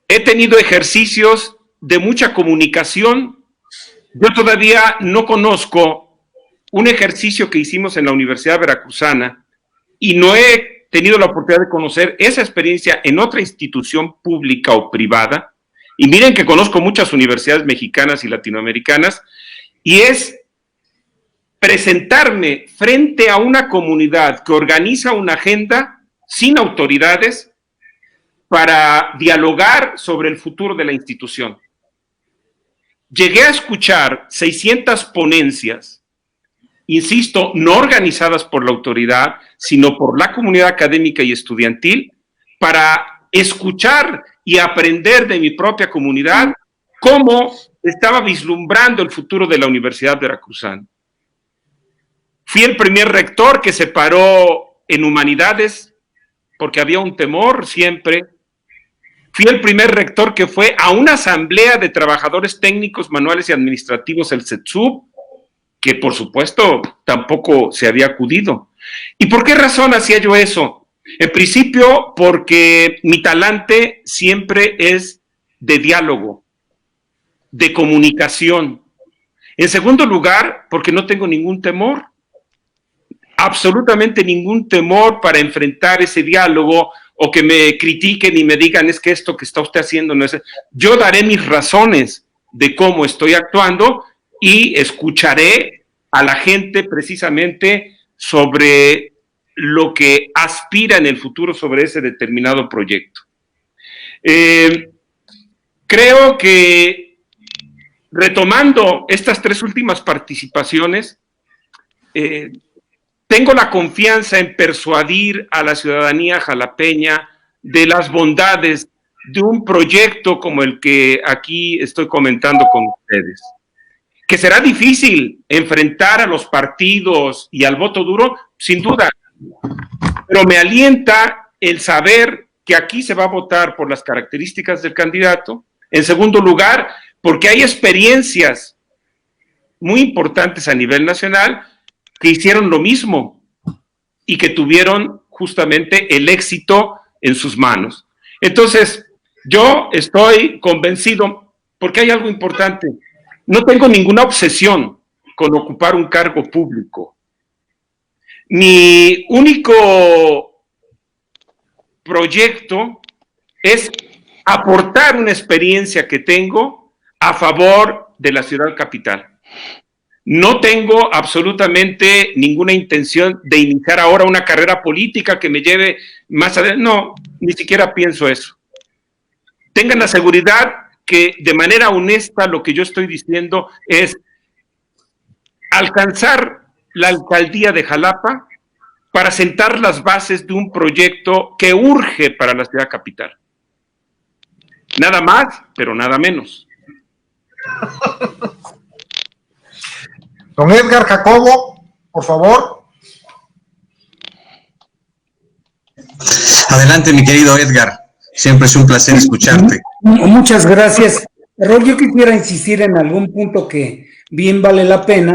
He tenido ejercicios de mucha comunicación. Yo todavía no conozco un ejercicio que hicimos en la Universidad Veracruzana y no he tenido la oportunidad de conocer esa experiencia en otra institución pública o privada. Y miren que conozco muchas universidades mexicanas y latinoamericanas, y es presentarme frente a una comunidad que organiza una agenda sin autoridades para dialogar sobre el futuro de la institución. Llegué a escuchar 600 ponencias, insisto, no organizadas por la autoridad, sino por la comunidad académica y estudiantil, para escuchar y aprender de mi propia comunidad cómo estaba vislumbrando el futuro de la Universidad Veracruzana. Fui el primer rector que se paró en humanidades porque había un temor siempre. Fui el primer rector que fue a una asamblea de trabajadores técnicos, manuales y administrativos, el CETSUB, que por supuesto tampoco se había acudido. ¿Y por qué razón hacía yo eso? En principio, porque mi talante siempre es de diálogo, de comunicación. En segundo lugar, porque no tengo ningún temor, absolutamente ningún temor para enfrentar ese diálogo o que me critiquen y me digan, es que esto que está usted haciendo no es... Yo daré mis razones de cómo estoy actuando y escucharé a la gente precisamente sobre lo que aspira en el futuro sobre ese determinado proyecto. Creo que retomando estas tres últimas participaciones, tengo la confianza en persuadir a la ciudadanía jalapeña de las bondades de un proyecto como el que aquí estoy comentando con ustedes. Que será difícil enfrentar a los partidos y al voto duro, sin duda, pero me alienta el saber que aquí se va a votar por las características del candidato. En segundo lugar, porque hay experiencias muy importantes a nivel nacional que hicieron lo mismo y que tuvieron justamente el éxito en sus manos. Entonces, yo estoy convencido, porque hay algo importante, no tengo ninguna obsesión con ocupar un cargo público. Mi único proyecto es aportar una experiencia que tengo a favor de la ciudad capital. No tengo absolutamente ninguna intención de iniciar ahora una carrera política que me lleve más adelante. No, ni siquiera pienso eso. Tengan la seguridad que de manera honesta lo que yo estoy diciendo es alcanzar la alcaldía de Jalapa para sentar las bases de un proyecto que urge para la ciudad capital. Nada más, pero nada menos. Don Edgar Jacobo, por favor. Adelante, mi querido Edgar. Siempre es un placer escucharte. Muchas gracias. Raúl, yo quisiera insistir en algún punto que bien vale la pena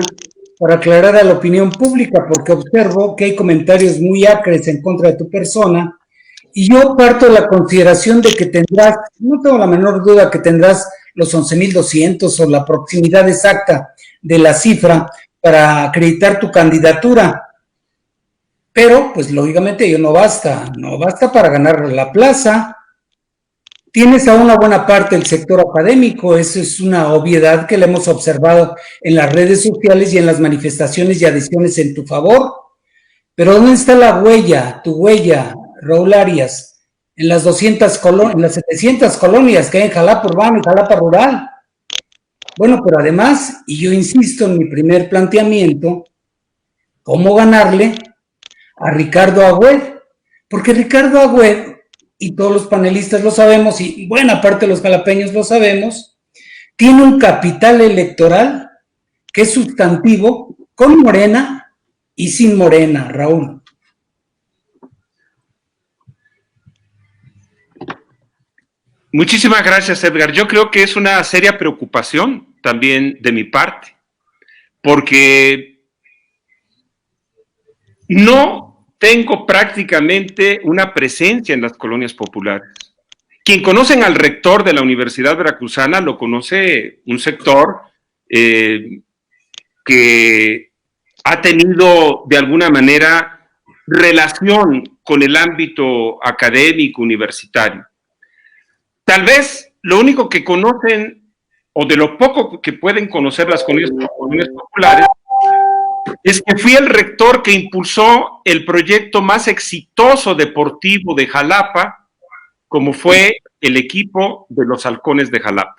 para aclarar a la opinión pública, porque observo que hay comentarios muy acres en contra de tu persona, y yo parto de la consideración de que tendrás, no tengo la menor duda que tendrás los 11,200 o la proximidad exacta de la cifra para acreditar tu candidatura, pero pues lógicamente ello no basta para ganar la plaza. Tienes a una buena parte del sector académico, eso es una obviedad que le hemos observado en las redes sociales y en las manifestaciones y adhesiones en tu favor. Pero ¿dónde está la huella, tu huella, Raúl Arias? en las 700 colonias que hay en Jalapa Urbano y Jalapa Rural. Bueno, pero además, y yo insisto en mi primer planteamiento, ¿cómo ganarle a Ricardo Agüed? Porque Ricardo Agüed, y todos los panelistas lo sabemos, y buena parte de los jalapeños lo sabemos, tiene un capital electoral que es sustantivo con Morena y sin Morena, Raúl. Muchísimas gracias, Edgar. Yo creo que es una seria preocupación también de mi parte, porque no tengo prácticamente una presencia en las colonias populares. Quien conocen al rector de la Universidad Veracruzana lo conoce un sector que ha tenido de alguna manera relación con el ámbito académico universitario. Tal vez lo único que conocen, o de lo poco que pueden conocer las colonias populares, es que fui el rector que impulsó el proyecto más exitoso deportivo de Jalapa, como fue el equipo de los Halcones de Jalapa.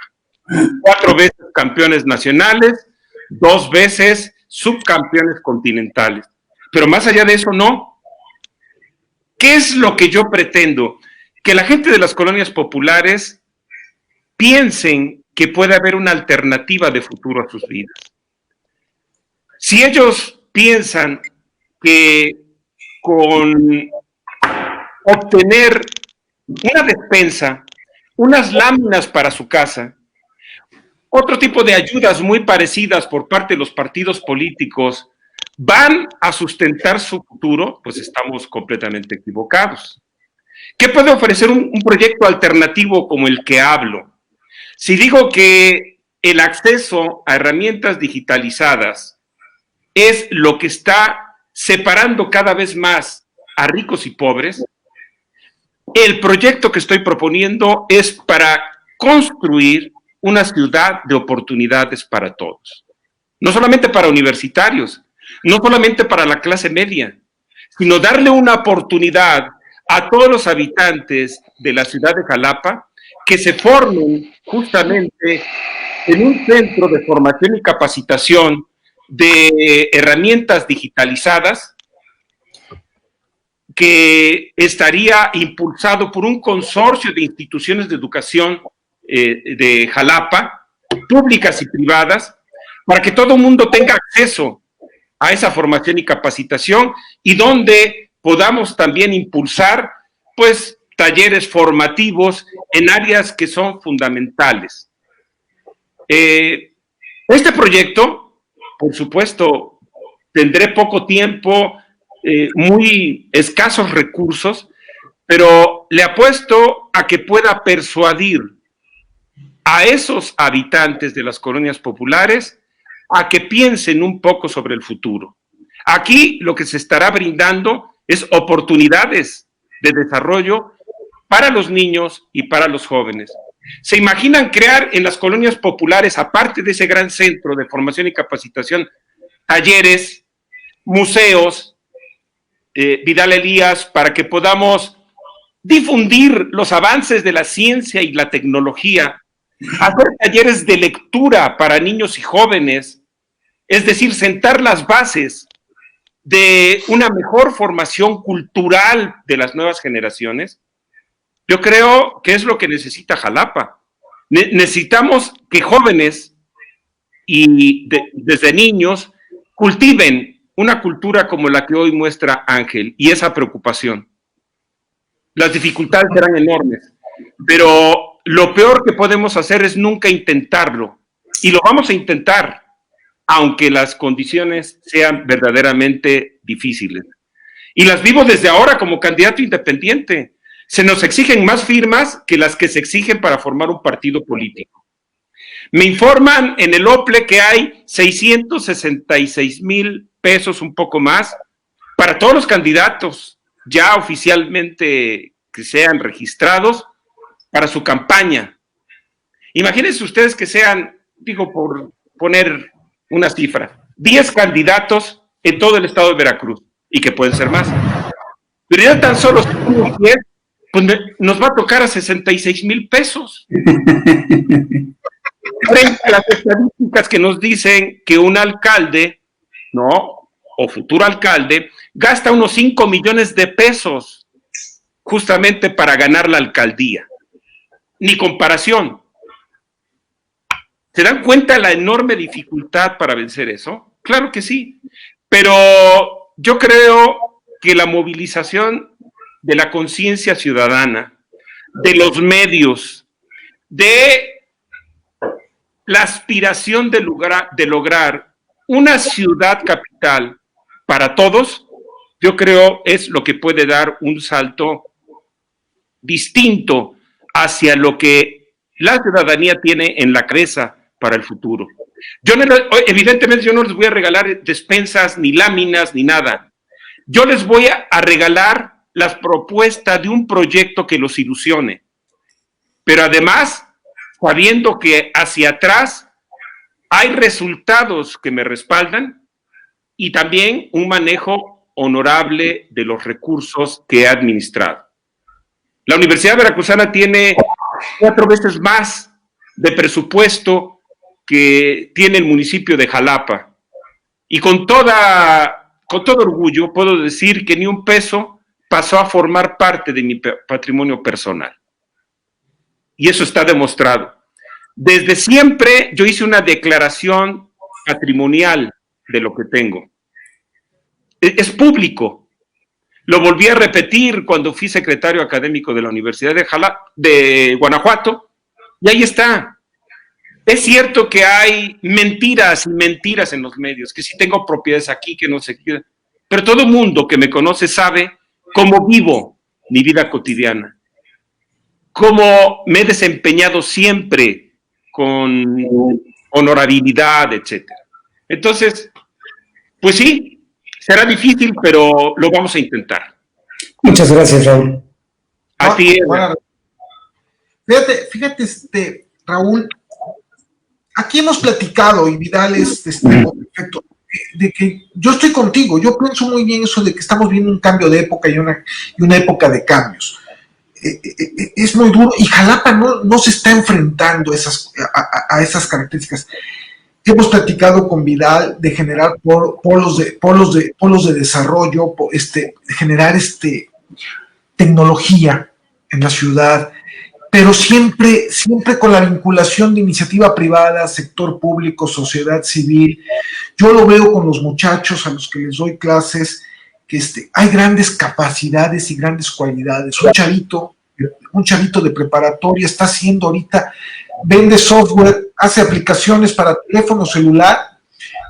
4 veces campeones nacionales, 2 veces subcampeones continentales. Pero más allá de eso, no. ¿Qué es lo que yo pretendo? Que la gente de las colonias populares piensen que puede haber una alternativa de futuro a sus vidas. Si ellos piensan que con obtener una despensa, unas láminas para su casa, otro tipo de ayudas muy parecidas por parte de los partidos políticos, van a sustentar su futuro, pues estamos completamente equivocados. ¿Qué puede ofrecer un proyecto alternativo como el que hablo? Si digo que el acceso a herramientas digitalizadas es lo que está separando cada vez más a ricos y pobres, el proyecto que estoy proponiendo es para construir una ciudad de oportunidades para todos. No solamente para universitarios, no solamente para la clase media, sino darle una oportunidad a todos los habitantes de la ciudad de Jalapa que se formen justamente en un centro de formación y capacitación de herramientas digitalizadas que estaría impulsado por un consorcio de instituciones de educación de Jalapa, públicas y privadas, para que todo el mundo tenga acceso a esa formación y capacitación y donde podamos también impulsar, pues, talleres formativos en áreas que son fundamentales. Este proyecto, por supuesto, tendré poco tiempo, muy escasos recursos, pero le apuesto a que pueda persuadir a esos habitantes de las colonias populares a que piensen un poco sobre el futuro. Aquí lo que se estará brindando es oportunidades de desarrollo para los niños y para los jóvenes. ¿Se imaginan crear en las colonias populares, aparte de ese gran centro de formación y capacitación, talleres, museos, Vidal Elías, para que podamos difundir los avances de la ciencia y la tecnología, hacer talleres de lectura para niños y jóvenes, es decir, sentar las bases de una mejor formación cultural de las nuevas generaciones? Yo creo que es lo que necesita Jalapa. Necesitamos que jóvenes y desde niños cultiven una cultura como la que hoy muestra Ángel y esa preocupación. Las dificultades serán enormes, pero lo peor que podemos hacer es nunca intentarlo, y lo vamos a intentar, aunque las condiciones sean verdaderamente difíciles. Y las vivo desde ahora como candidato independiente. Se nos exigen más firmas que las que se exigen para formar un partido político. Me informan en el OPLE que hay 666,000 pesos, un poco más, para todos los candidatos ya oficialmente que sean registrados para su campaña. Imagínense ustedes que sean, digo por poner una cifra, 10 candidatos en todo el estado de Veracruz, y que pueden ser más. Pero ya tan solo 10, pues nos va a tocar a 66,000 pesos. Frente a las estadísticas que nos dicen que un alcalde, ¿no? O futuro alcalde, gasta unos 5 millones de pesos justamente para ganar la alcaldía. Ni comparación. ¿Se dan cuenta la enorme dificultad para vencer eso? Claro que sí. Pero yo creo que la movilización de la conciencia ciudadana, de los medios, de la aspiración de lograr una ciudad capital para todos, yo creo es lo que puede dar un salto distinto hacia lo que la ciudadanía tiene en la cabeza para el futuro. Evidentemente yo no les voy a regalar despensas, ni láminas, ni nada. Yo les voy a regalar las propuestas de un proyecto que los ilusione. Pero además, sabiendo que hacia atrás hay resultados que me respaldan y también un manejo honorable de los recursos que he administrado. La Universidad Veracruzana tiene 4 veces más de presupuesto que tiene el municipio de Jalapa. Y con todo orgullo puedo decir que ni un peso pasó a formar parte de mi patrimonio personal. Y eso está demostrado. Desde siempre yo hice una declaración patrimonial de lo que tengo. Es público. Lo volví a repetir cuando fui secretario académico de la Universidad de Guanajuato, y ahí está. Es cierto que hay mentiras y mentiras en los medios, que sí tengo propiedades aquí, que no sé qué, pero todo el mundo que me conoce sabe cómo vivo mi vida cotidiana, cómo me he desempeñado siempre con honorabilidad, etc. Entonces, pues sí, será difícil, pero lo vamos a intentar. Muchas gracias, Raúl. Así es. Bueno, fíjate, Raúl, aquí hemos platicado, y Vidal es perfecto, de que yo estoy contigo, yo pienso muy bien eso de que estamos viendo un cambio de época y una época de cambios. Es muy duro, y Jalapa no se está enfrentando a esas características. Hemos platicado con Vidal de generar polos de desarrollo, generar tecnología en la ciudad, pero siempre con la vinculación de iniciativa privada, sector público, sociedad civil. Yo lo veo con los muchachos a los que les doy clases, que hay grandes capacidades y grandes cualidades. Un chavito de preparatoria está haciendo ahorita, vende software, hace aplicaciones para teléfono celular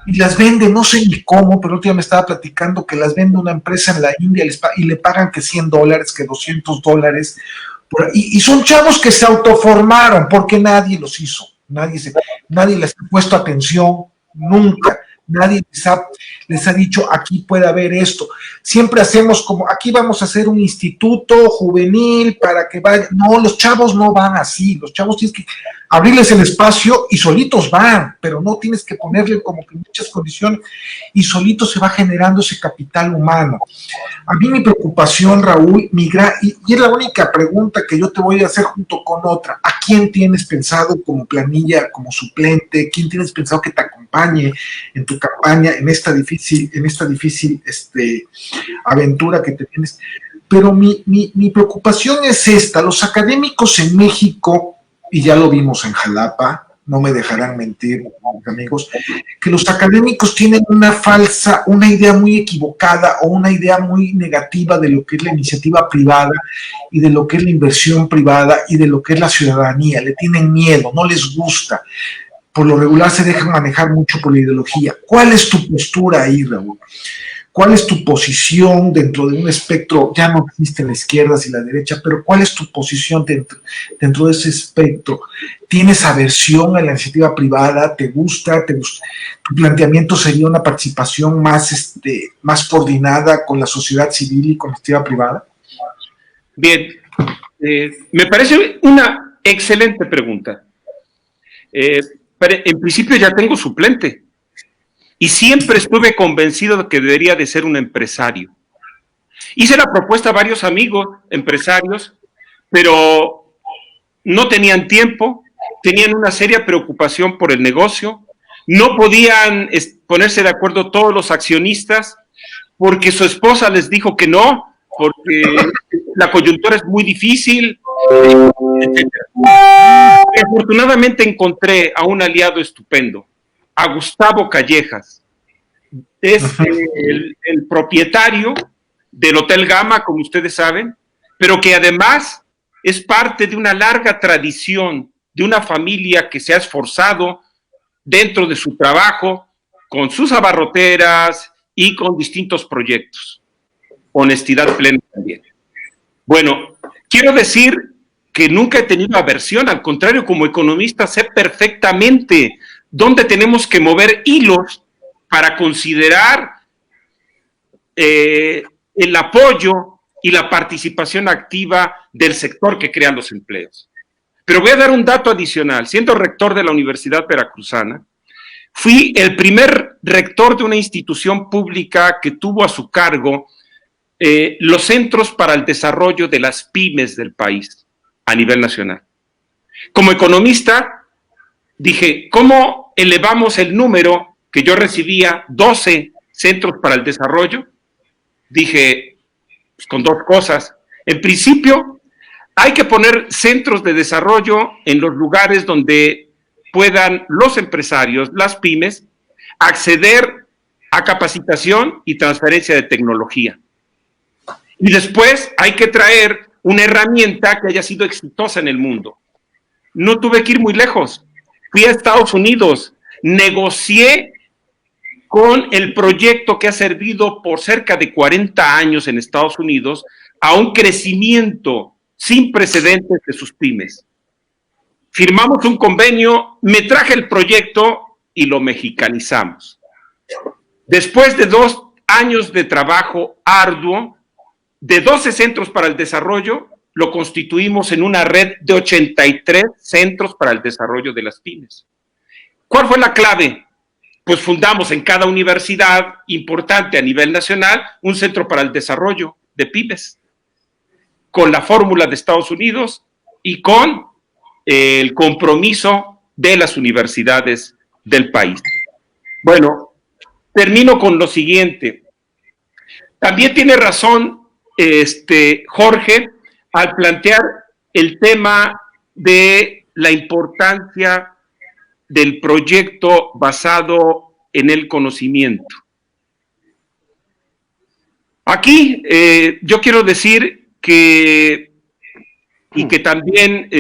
y las vende, no sé ni cómo, pero el otro día me estaba platicando que las vende una empresa en la India y le pagan que $100, que $200. Y son chavos que se autoformaron porque nadie los hizo, nadie les ha puesto atención, nunca. Nadie les ha dicho, aquí puede haber esto. Siempre hacemos como, aquí vamos a hacer un instituto juvenil para que vayan. No, los chavos no van así. Los chavos tienes que abrirles el espacio y solitos van, pero no tienes que ponerle como que muchas condiciones y solito se va generando ese capital humano. A mí mi preocupación, Raúl, y es la única pregunta que yo te voy a hacer junto con otra. ¿A quién tienes pensado como planilla, como suplente? ¿Quién tienes pensado que te acompañe en tu campaña, en esta difícil aventura que te tienes? Pero mi preocupación es esta: los académicos en México, y ya lo vimos en Jalapa, no me dejarán mentir, amigos, que los académicos tienen una idea muy equivocada o una idea muy negativa de lo que es la iniciativa privada y de lo que es la inversión privada y de lo que es la ciudadanía. Le tienen miedo, no les gusta. Por lo regular se dejan manejar mucho por la ideología. ¿Cuál es tu postura ahí, Raúl? ¿Cuál es tu posición dentro de un espectro? Ya no existe la izquierda y la derecha, pero ¿cuál es tu posición dentro de ese espectro? ¿Tienes aversión a la iniciativa privada? ¿Te gusta? ¿Tu planteamiento sería una participación más coordinada con la sociedad civil y con la iniciativa privada? Bien, me parece una excelente pregunta. En principio ya tengo suplente. Y siempre estuve convencido de que debería de ser un empresario. Hice la propuesta a varios amigos empresarios pero no tenían tiempo, tenían una seria preocupación por el negocio, no podían ponerse de acuerdo todos los accionistas porque su esposa les dijo que no, porque la coyuntura es muy difícil, etc. Afortunadamente encontré a un aliado estupendo, a Gustavo Callejas. Es el propietario del Hotel Gama, como ustedes saben, pero que además es parte de una larga tradición, de una familia que se ha esforzado dentro de su trabajo, con sus abarroteras y con distintos proyectos. Honestidad plena también. Bueno, quiero decir que nunca he tenido aversión, al contrario, como economista sé perfectamente dónde tenemos que mover hilos para considerar el apoyo y la participación activa del sector que crea los empleos. Pero voy a dar un dato adicional. Siendo rector de la Universidad Veracruzana, fui el primer rector de una institución pública que tuvo a su cargo los centros para el desarrollo de las pymes del país a nivel nacional. Como economista, dije, ¿cómo elevamos el número que yo recibía, 12 centros para el desarrollo? Dije, pues, con dos cosas. En principio, hay que poner centros de desarrollo en los lugares donde puedan los empresarios, las pymes, acceder a capacitación y transferencia de tecnología. Y después hay que traer una herramienta que haya sido exitosa en el mundo. No tuve que ir muy lejos. Fui a Estados Unidos, negocié con el proyecto que ha servido por cerca de 40 años en Estados Unidos a un crecimiento sin precedentes de sus pymes. Firmamos un convenio, me traje el proyecto y lo mexicanizamos. Después de 2 años de trabajo arduo, de 12 centros para el desarrollo, lo constituimos en una red de 83 centros para el desarrollo de las pymes. ¿Cuál fue la clave? Pues fundamos en cada universidad importante a nivel nacional un centro para el desarrollo de pymes, con la fórmula de Estados Unidos y con el compromiso de las universidades del país. Bueno, termino con lo siguiente. También tiene razón Jorge al plantear el tema de la importancia del proyecto basado en el conocimiento. Aquí yo quiero decir que, y que también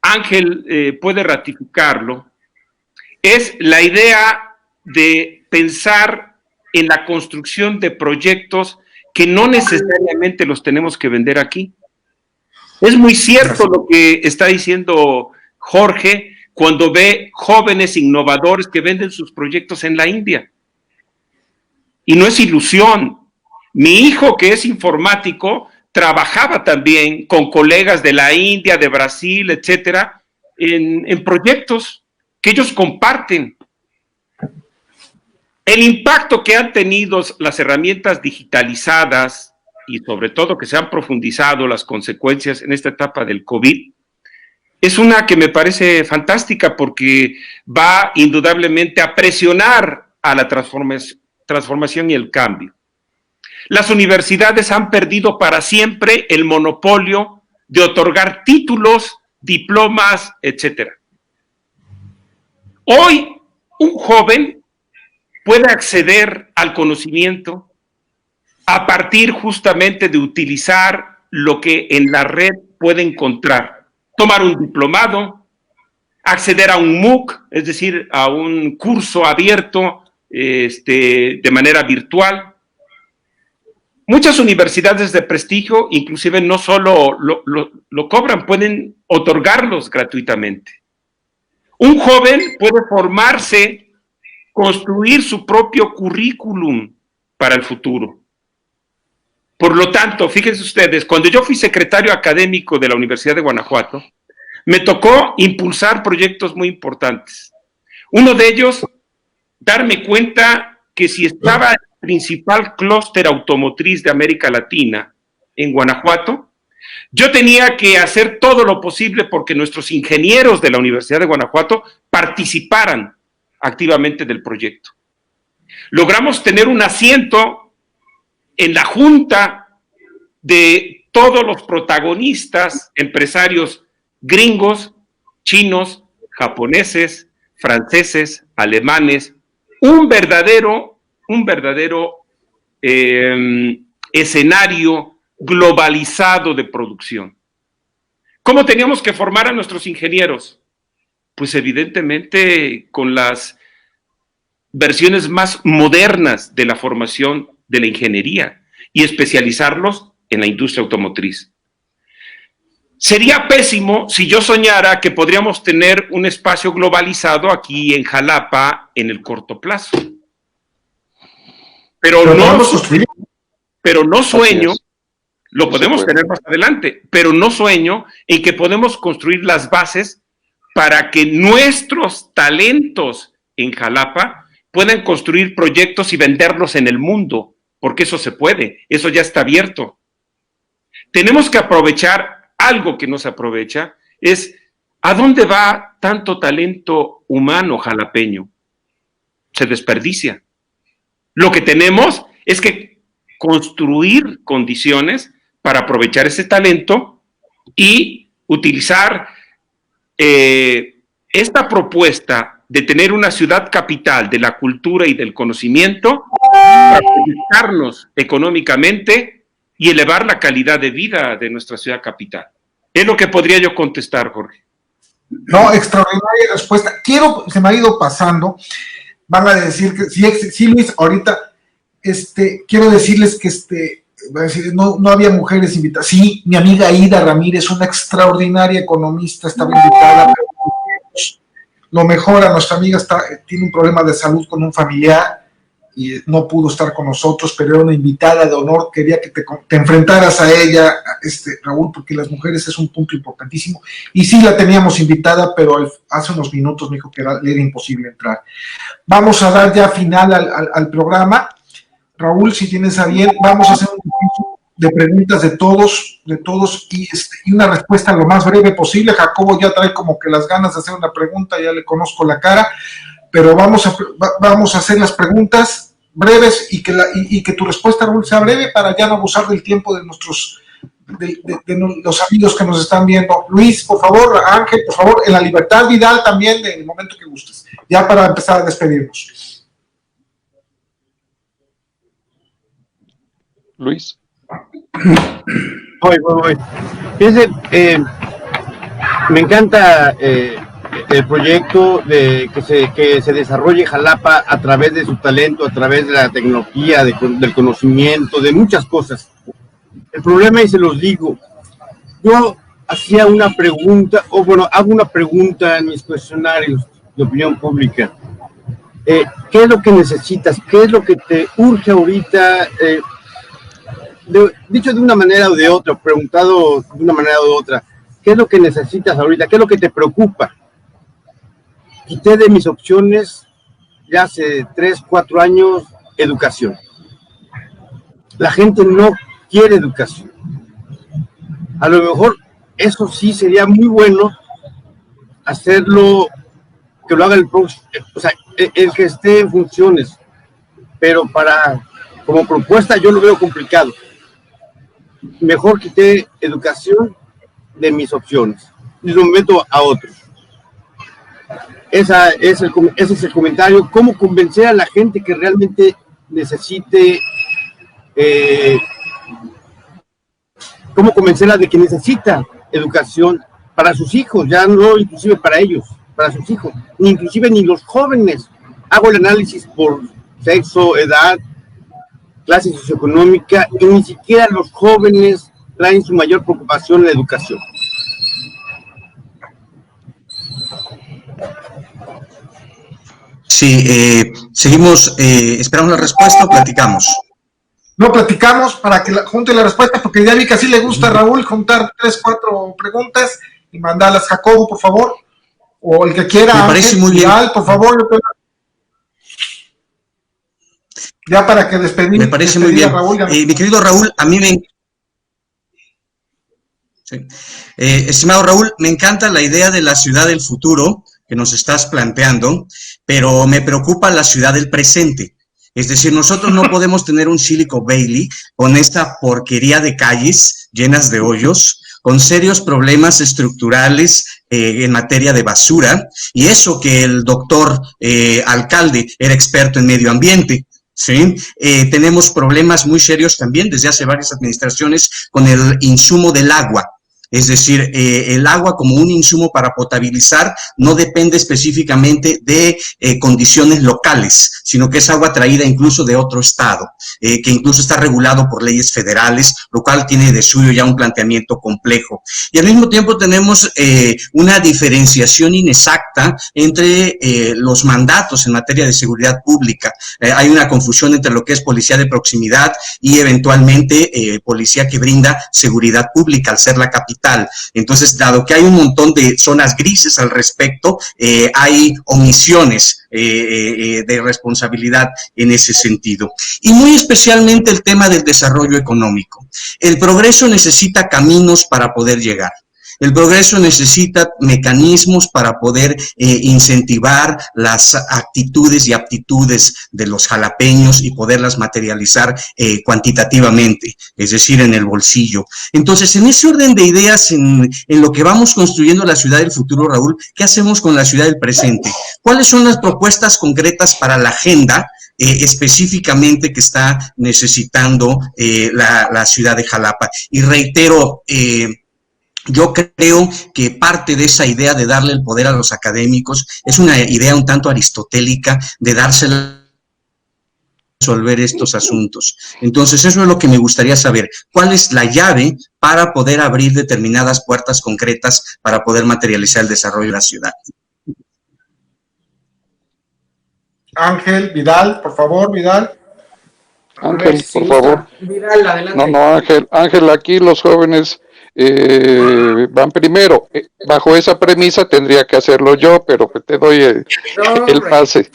Ángel puede ratificarlo, es la idea de pensar en la construcción de proyectos que no necesariamente los tenemos que vender aquí. Es muy cierto lo que está diciendo Jorge cuando ve jóvenes innovadores que venden sus proyectos en la India. Y no es ilusión. Mi hijo, que es informático, trabajaba también con colegas de la India, de Brasil, etcétera, en proyectos que ellos comparten. El impacto que han tenido las herramientas digitalizadas y sobre todo que se han profundizado las consecuencias en esta etapa del COVID, es una que me parece fantástica porque va indudablemente a presionar a la transformación y el cambio. Las universidades han perdido para siempre el monopolio de otorgar títulos, diplomas, etcétera. Hoy, un joven puede acceder al conocimiento a partir justamente de utilizar lo que en la red puede encontrar. Tomar un diplomado, acceder a un MOOC, es decir, a un curso abierto de manera virtual. Muchas universidades de prestigio, inclusive no solo lo cobran, pueden otorgarlos gratuitamente. Un joven puede formarse, construir su propio currículum para el futuro. Por lo tanto, fíjense ustedes, cuando yo fui secretario académico de la Universidad de Guanajuato, me tocó impulsar proyectos muy importantes. Uno de ellos, darme cuenta que si estaba el principal clúster automotriz de América Latina en Guanajuato, Yo tenía que hacer todo lo posible porque nuestros ingenieros de la Universidad de Guanajuato participaran activamente del proyecto. Logramos tener un asiento en la junta de todos los protagonistas, empresarios gringos, chinos, japoneses, franceses, alemanes, un verdadero escenario globalizado de producción. ¿Cómo teníamos que formar a nuestros ingenieros? Pues evidentemente con las versiones más modernas de la formación de la ingeniería y especializarlos en la industria automotriz. Sería pésimo si yo soñara que podríamos tener un espacio globalizado aquí en Jalapa en el corto plazo. Pero no sueño, lo podemos tener más adelante, pero no sueño en que podemos construir las bases para que nuestros talentos en Jalapa puedan construir proyectos y venderlos en el mundo, porque eso se puede, eso ya está abierto. Tenemos que aprovechar algo que no se aprovecha, es ¿a dónde va tanto talento humano jalapeño? Se desperdicia. Lo que tenemos es que construir condiciones para aprovechar ese talento y utilizar esta propuesta de tener una ciudad capital de la cultura y del conocimiento para proyectarnos económicamente y elevar la calidad de vida de nuestra ciudad capital. Es lo que podría yo contestar, Jorge. No, extraordinaria respuesta. Se me ha ido pasando, van a decir que sí, Luis, ahorita, quiero decirles que va a decir, no había mujeres invitadas. Sí, mi amiga Ida Ramírez, una extraordinaria economista, estaba invitada, pero lo mejor, a nuestra amiga tiene un problema de salud con un familiar y no pudo estar con nosotros, pero era una invitada de honor. Quería que te enfrentaras a ella, Raúl, porque las mujeres es un punto importantísimo, y sí la teníamos invitada, pero hace unos minutos me dijo que le era imposible entrar. Vamos a dar ya final al programa. Raúl, si tienes a bien, vamos a hacer un ejercicio de preguntas de todos y una respuesta lo más breve posible. Jacobo ya trae como que las ganas de hacer una pregunta, ya le conozco la cara, pero vamos a hacer las preguntas breves y que tu respuesta, Raúl, sea breve para ya no abusar del tiempo de los amigos que nos están viendo. Luis, por favor, Ángel, por favor, en la libertad, Vidal también, en el momento que gustes, ya para empezar a despedirnos. Luis. Voy. Fíjense, me encanta el proyecto de que se desarrolle Jalapa a través de su talento, a través de la tecnología, del conocimiento, de muchas cosas. El problema, y se los digo, yo hacía una pregunta, hago una pregunta en mis cuestionarios de opinión pública. ¿Qué es lo que necesitas? ¿Qué es lo que te urge ahorita? Dicho de una manera o de otra, preguntado de una manera u otra, ¿qué es lo que necesitas ahorita? ¿Qué es lo que te preocupa? Quité de mis opciones ya hace 3, 4 años educación. La gente no quiere educación. A lo mejor eso sí sería muy bueno hacerlo, que lo haga el que esté en funciones, pero como propuesta yo lo veo complicado. Mejor quité educación de mis opciones y lo meto a otros. Ese es el comentario. ¿Cómo convencer a la gente que realmente necesite? ¿Cómo convencerla de que necesita educación para sus hijos? Ya no inclusive para ellos, para sus hijos, ni inclusive ni los jóvenes. Hago el análisis por sexo, edad, clase socioeconómica, y ni siquiera los jóvenes traen su mayor preocupación en la educación. Sí, seguimos, esperamos la respuesta o platicamos. No, platicamos para que junte la respuesta, porque ya vi que así le gusta a Raúl juntar 3, 4 preguntas y mandarlas. Jacobo, por favor, o el que quiera. Me parece muy bien. Por favor. Ya para que despedimos. Me parece muy bien. Raúl, mi querido Raúl, a mí Sí. Estimado Raúl, me encanta la idea de la ciudad del futuro que nos estás planteando, pero me preocupa la ciudad del presente. Es decir, nosotros no podemos tener un Silicon Valley con esta porquería de calles llenas de hoyos, con serios problemas estructurales en materia de basura, y eso que el doctor alcalde era experto en medio ambiente. ¿Sí? Tenemos problemas muy serios también desde hace varias administraciones con el insumo del agua. Es decir, el agua como un insumo para potabilizar no depende específicamente de condiciones locales, sino que es agua traída incluso de otro estado, que incluso está regulado por leyes federales, lo cual tiene de suyo ya un planteamiento complejo. Y al mismo tiempo tenemos una diferenciación inexacta entre los mandatos en materia de seguridad pública. Hay una confusión entre lo que es policía de proximidad y eventualmente policía que brinda seguridad pública al ser la capital. Entonces, dado que hay un montón de zonas grises al respecto, hay omisiones de responsabilidad en ese sentido. Y muy especialmente el tema del desarrollo económico. El progreso necesita caminos para poder llegar. El progreso necesita mecanismos para poder incentivar las actitudes y aptitudes de los jalapeños y poderlas materializar cuantitativamente, es decir, en el bolsillo. Entonces, en ese orden de ideas, en lo que vamos construyendo la ciudad del futuro, Raúl, ¿qué hacemos con la ciudad del presente? ¿Cuáles son las propuestas concretas para la agenda específicamente que está necesitando la ciudad de Jalapa? Y reitero, yo creo que parte de esa idea de darle el poder a los académicos es una idea un tanto aristotélica de dársela resolver estos asuntos. Entonces, eso es lo que me gustaría saber. ¿Cuál es la llave para poder abrir determinadas puertas concretas para poder materializar el desarrollo de la ciudad? Ángel, Vidal, por favor, Vidal. Ángel, por favor. Vidal, adelante. No, Ángel, aquí los jóvenes van primero. Bajo esa premisa tendría que hacerlo yo, pero te doy el pase.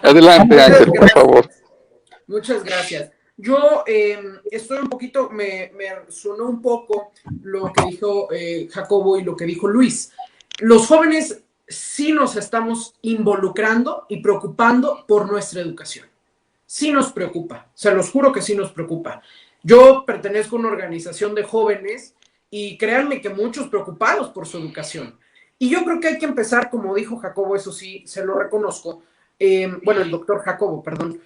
Adelante, Ángel, por favor. Muchas gracias. Yo estoy un poquito, me sonó un poco lo que dijo Jacobo y lo que dijo Luis. Los jóvenes sí nos estamos involucrando y preocupando por nuestra educación. Sí nos preocupa, se los juro que sí nos preocupa. Yo pertenezco a una organización de jóvenes y créanme que muchos preocupados por su educación. Y yo creo que hay que empezar, como dijo Jacobo, eso sí, se lo reconozco, bueno, el doctor Jacobo, perdón,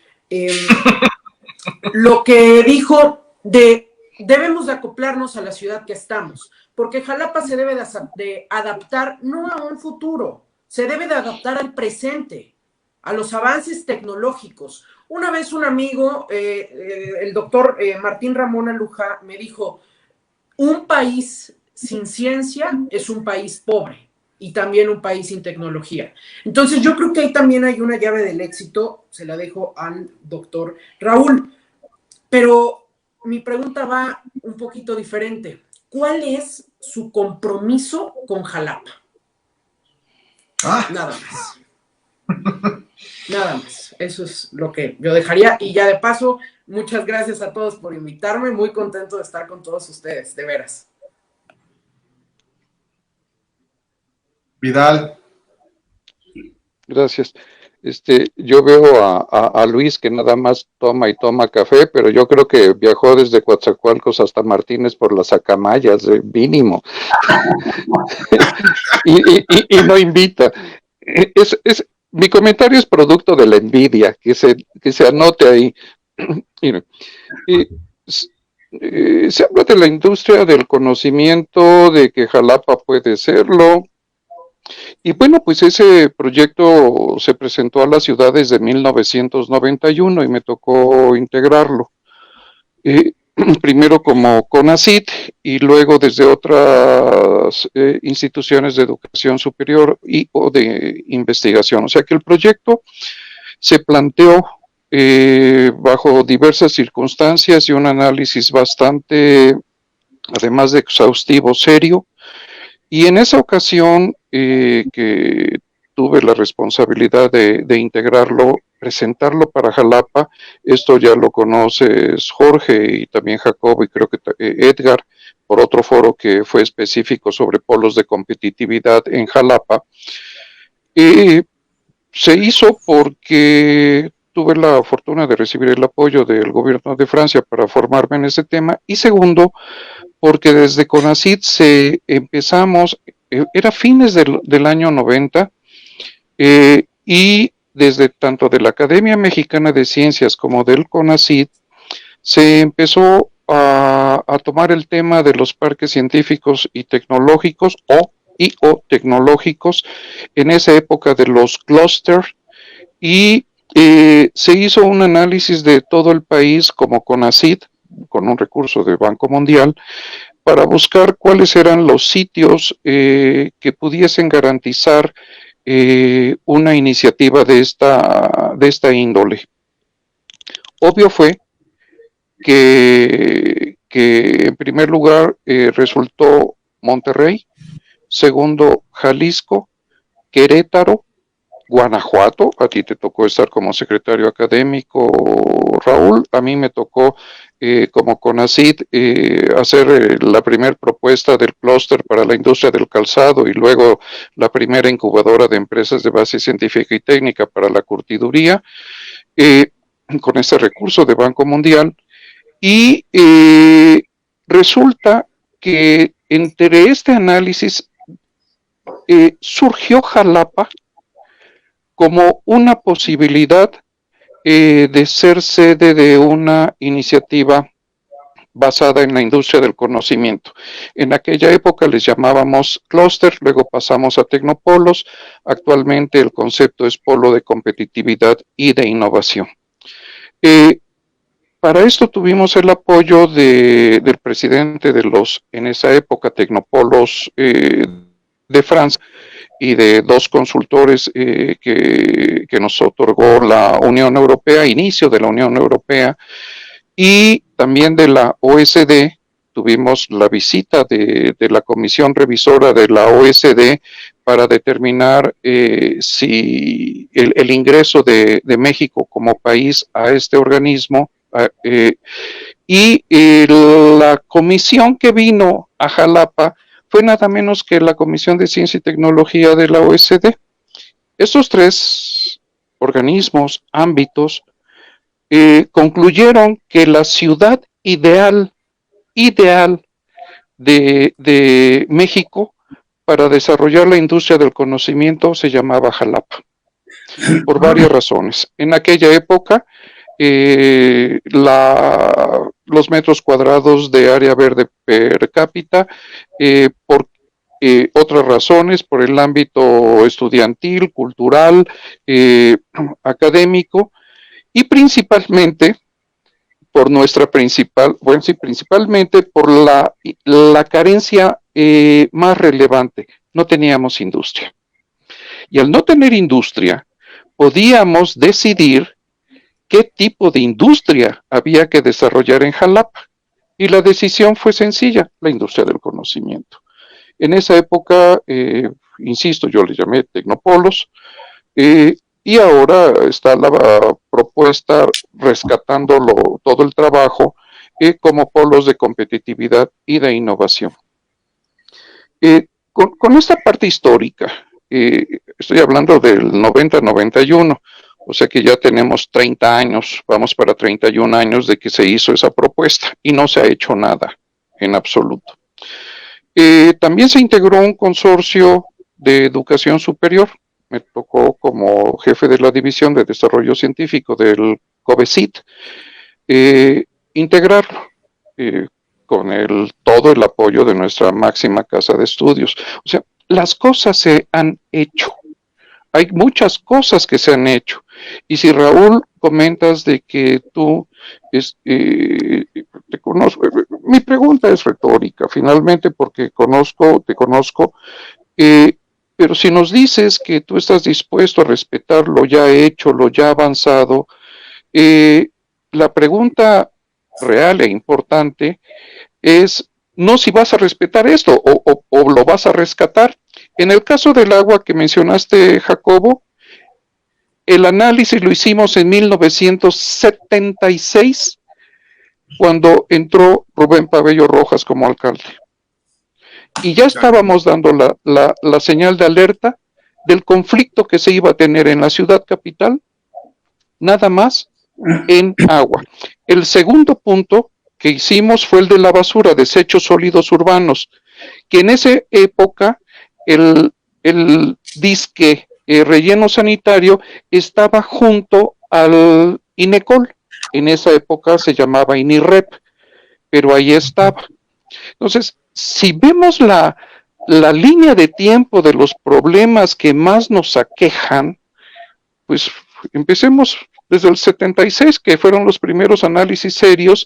lo que dijo de debemos de acoplarnos a la ciudad que estamos, porque Jalapa se debe de adaptar no a un futuro, se debe de adaptar al presente, a los avances tecnológicos. Una vez un amigo, el doctor Martín Ramón Aluja, me dijo, un país sin ciencia es un país pobre y también un país sin tecnología. Entonces yo creo que ahí también hay una llave del éxito, se la dejo al doctor Raúl. Pero mi pregunta va un poquito diferente. ¿Cuál es su compromiso con Jalapa? Nada más. Nada más. Eso es lo que yo dejaría. Y ya de paso, muchas gracias a todos por invitarme. Muy contento de estar con todos ustedes, de veras. Vidal. Gracias. Yo veo a Luis que nada más toma y toma café, pero yo creo que viajó desde Coatzacoalcos hasta Martínez por las acamayas, mínimo. y no invita. Mi comentario es producto de la envidia, que se anote ahí. Se habla de la industria del conocimiento, de que Jalapa puede serlo. Y bueno, pues ese proyecto se presentó a la ciudad desde 1991 y me tocó integrarlo. Primero como CONACYT y luego desde otras instituciones de educación superior o de investigación. O sea que el proyecto se planteó bajo diversas circunstancias y un análisis bastante, además de exhaustivo, serio. Y en esa ocasión que tuve la responsabilidad de integrarlo, presentarlo para Jalapa. Esto ya lo conoces Jorge y también Jacobo y creo que Edgar, por otro foro que fue específico sobre polos de competitividad en Jalapa. Se hizo porque tuve la fortuna de recibir el apoyo del gobierno de Francia para formarme en ese tema, y segundo, porque desde CONACYT empezamos, era fines del año 90, y desde tanto de la Academia Mexicana de Ciencias como del CONACYT, se empezó a tomar el tema de los parques científicos y tecnológicos, o tecnológicos, en esa época de los clústeres, y se hizo un análisis de todo el país como CONACYT, con un recurso de Banco Mundial, para buscar cuáles eran los sitios que pudiesen garantizar una iniciativa de esta índole. Obvio fue que en primer lugar resultó Monterrey, segundo Jalisco, Querétaro, Guanajuato. A ti te tocó estar como secretario académico, Raúl. A mí me tocó como CONACYT hacer la primera propuesta del clúster para la industria del calzado y luego la primera incubadora de empresas de base científica y técnica para la curtiduría, con ese recurso de Banco Mundial. Y resulta que entre este análisis surgió Jalapa como una posibilidad de ser sede de una iniciativa basada en la industria del conocimiento. En aquella época les llamábamos clúster, luego pasamos a tecnopolos. Actualmente el concepto es polo de competitividad y de innovación. Para esto tuvimos el apoyo del presidente de los, en esa época, tecnopolos de Francia, y de dos consultores que nos otorgó la Unión Europea, inicio de la Unión Europea, y también de la OSD. Tuvimos la visita de la Comisión Revisora de la OSD para determinar si el ingreso de México como país a este organismo, y la comisión que vino a Jalapa fue nada menos que la Comisión de Ciencia y Tecnología de la OSD. Estos tres organismos, ámbitos, concluyeron que la ciudad ideal de México para desarrollar la industria del conocimiento se llamaba Jalapa, por varias razones. En aquella época, los metros cuadrados de área verde per cápita, por otras razones, por el ámbito estudiantil, cultural, académico, y principalmente por principalmente por la carencia más relevante. No teníamos industria. Y al no tener industria, podíamos decidir qué tipo de industria había que desarrollar en Jalapa. Y la decisión fue sencilla: la industria del conocimiento. En esa época, insisto, yo le llamé tecnopolos, y ahora está la propuesta rescatando todo el trabajo como polos de competitividad y de innovación. Con esta parte histórica, estoy hablando del 90-91, o sea que ya tenemos 30 años, vamos para 31 años de que se hizo esa propuesta y no se ha hecho nada en absoluto. También se integró un consorcio de educación superior. Me tocó como jefe de la División de Desarrollo Científico del COBECYT integrarlo con todo el apoyo de nuestra máxima casa de estudios. O sea, las cosas se han hecho. Hay muchas cosas que se han hecho. Y si, Raúl, comentas de que tú te conozco, mi pregunta es retórica, finalmente, porque te conozco, pero si nos dices que tú estás dispuesto a respetar lo ya hecho, lo ya avanzado, la pregunta real e importante es no si vas a respetar esto o lo vas a rescatar. En el caso del agua que mencionaste, Jacobo, el análisis lo hicimos en 1976, cuando entró Rubén Pabello Rojas como alcalde. Y ya estábamos dando la señal de alerta del conflicto que se iba a tener en la ciudad capital, nada más en agua. El segundo punto que hicimos fue el de la basura, desechos sólidos urbanos, que en esa época el disque relleno sanitario estaba junto al INECOL. En esa época se llamaba INIREP, pero ahí estaba. Entonces, si vemos la línea de tiempo de los problemas que más nos aquejan, pues empecemos desde el 76, que fueron los primeros análisis serios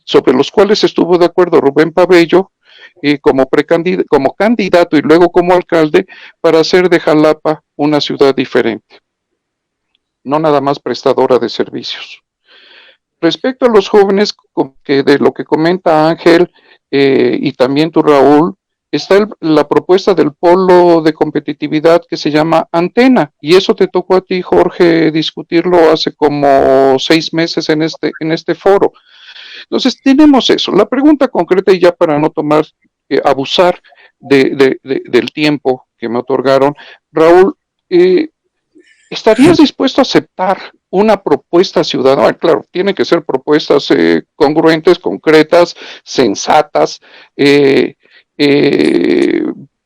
sobre los cuales estuvo de acuerdo Rubén Pabello como candidato y luego como alcalde, para hacer de Jalapa una ciudad diferente, no nada más prestadora de servicios. Respecto a los jóvenes, de lo que comenta Ángel y también tú, Raúl, está la propuesta del polo de competitividad que se llama Antena, y eso te tocó a ti, Jorge, discutirlo hace como 6 meses en este foro. Entonces, tenemos eso. La pregunta concreta, y ya para no abusar del tiempo que me otorgaron, Raúl, ¿estarías dispuesto a aceptar una propuesta ciudadana? Claro, tiene que ser propuestas congruentes, concretas, sensatas,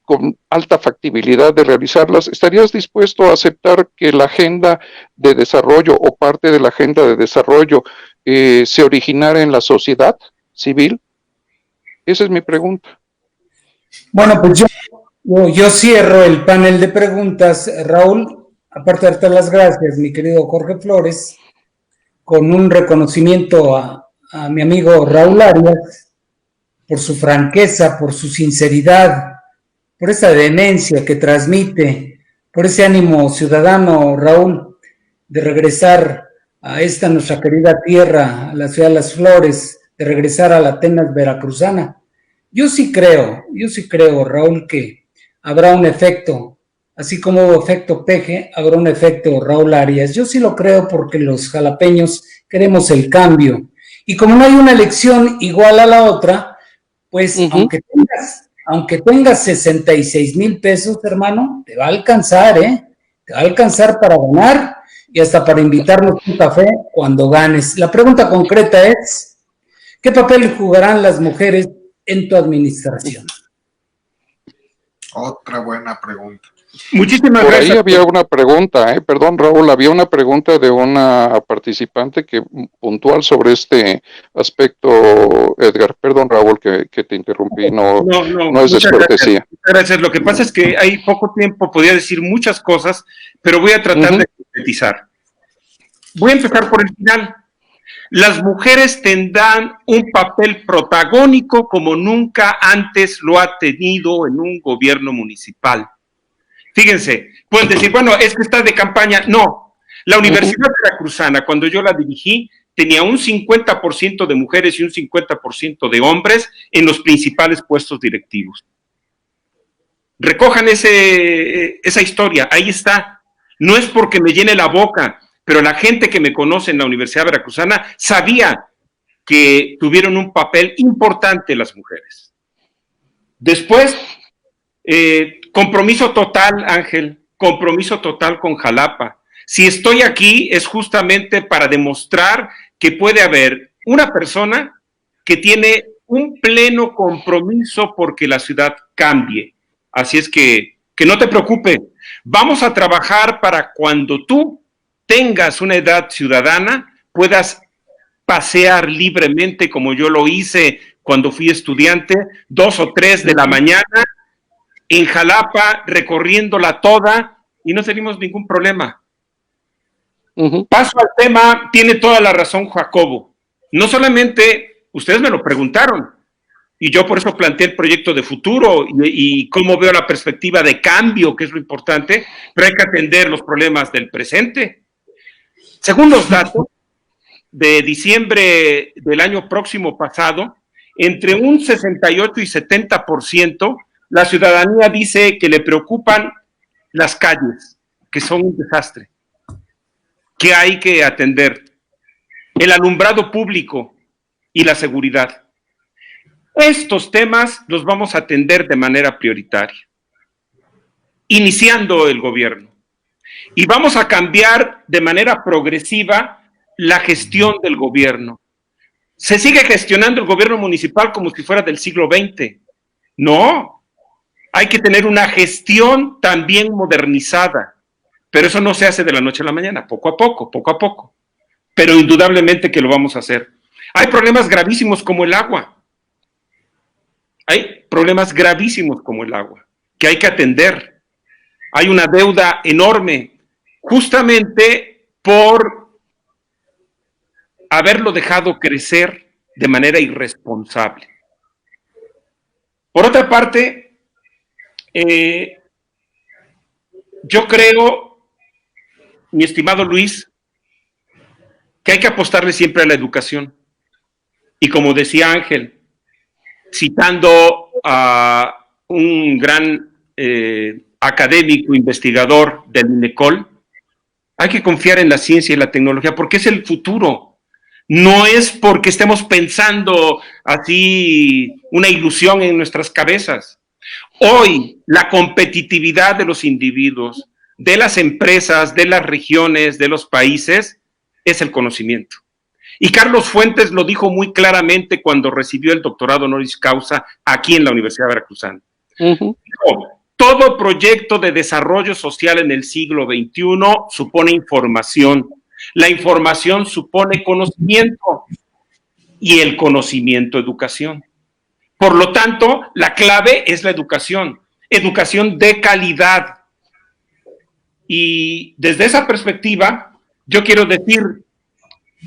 con alta factibilidad de realizarlas. ¿Estarías dispuesto a aceptar que la agenda de desarrollo o parte de la agenda de desarrollo se originara en la sociedad civil? Esa es mi pregunta. Bueno, pues yo cierro el panel de preguntas, Raúl, aparte de darte las gracias, mi querido Jorge Flores, con un reconocimiento a mi amigo Raúl Arias por su franqueza, por su sinceridad, por esa demencia que transmite, por ese ánimo ciudadano, Raúl, de regresar a esta nuestra querida tierra, a la ciudad de Las Flores, de regresar a la Atenas veracruzana. Yo sí creo, Raúl, que habrá un efecto, así como hubo efecto Peje, habrá un efecto Raúl Arias. Yo sí lo creo, porque los jalapeños queremos el cambio. Y como no hay una elección igual a la otra, pues aunque tengas 66,000 pesos, hermano, te va a alcanzar, te va a alcanzar para ganar y hasta para invitarnos un café cuando ganes. La pregunta concreta es, ¿qué papel jugarán las mujeres en tu administración? Otra buena pregunta. Muchísimas Por gracias. ahí había una pregunta, perdón, Raúl, había una pregunta de una participante puntual sobre este aspecto, Edgar. Perdón, Raúl, que te interrumpí, no es descortesía. Gracias. Lo que pasa es que hay poco tiempo, podía decir muchas cosas, pero voy a tratar de sintetizar. Voy a empezar por el final. Las mujeres tendrán un papel protagónico como nunca antes lo ha tenido en un gobierno municipal. Fíjense, pueden decir, bueno, es que está de campaña. No, la Universidad Veracruzana, cuando yo la dirigí, tenía un 50% de mujeres y un 50% de hombres en los principales puestos directivos. Recojan esa historia, ahí está. No es porque me llene la boca, pero la gente que me conoce en la Universidad Veracruzana sabía que tuvieron un papel importante las mujeres. Después, compromiso total, Ángel, compromiso total con Jalapa. Si estoy aquí es justamente para demostrar que puede haber una persona que tiene un pleno compromiso porque la ciudad cambie. Así es que no te preocupes, vamos a trabajar para cuando tú tengas una edad ciudadana, puedas pasear libremente como yo lo hice cuando fui estudiante, 2 o 3 de la mañana, en Jalapa, recorriéndola toda, y no tenemos ningún problema. Paso al tema, tiene toda la razón Jacobo. No solamente, ustedes me lo preguntaron, y yo por eso planteé el proyecto de futuro y cómo veo la perspectiva de cambio, que es lo importante, pero hay que atender los problemas del presente. Según los datos de diciembre del año próximo pasado, entre un 68 y 70%, la ciudadanía dice que le preocupan las calles, que son un desastre, que hay que atender, el alumbrado público y la seguridad. Estos temas los vamos a atender de manera prioritaria, iniciando el gobierno. Y vamos a cambiar de manera progresiva la gestión del gobierno. Se sigue gestionando el gobierno municipal como si fuera del siglo XX. No, hay que tener una gestión también modernizada, pero eso no se hace de la noche a la mañana, poco a poco, pero indudablemente que lo vamos a hacer. Hay problemas gravísimos como el agua, que hay que atender. Hay una deuda enorme, justamente por haberlo dejado crecer de manera irresponsable. Por otra parte, yo creo, mi estimado Luis, que hay que apostarle siempre a la educación. Y como decía Ángel, citando a un gran académico, investigador del INECOL, hay que confiar en la ciencia y la tecnología porque es el futuro. No es porque estemos pensando así una ilusión en nuestras cabezas. Hoy la competitividad de los individuos, de las empresas, de las regiones, de los países, es el conocimiento. Y Carlos Fuentes lo dijo muy claramente cuando recibió el doctorado honoris causa aquí en la Universidad Veracruzana. Dijo, todo proyecto de desarrollo social en el siglo XXI supone información. La información supone conocimiento y el conocimiento educación. Por lo tanto, la clave es la educación de calidad. Y desde esa perspectiva, yo quiero decir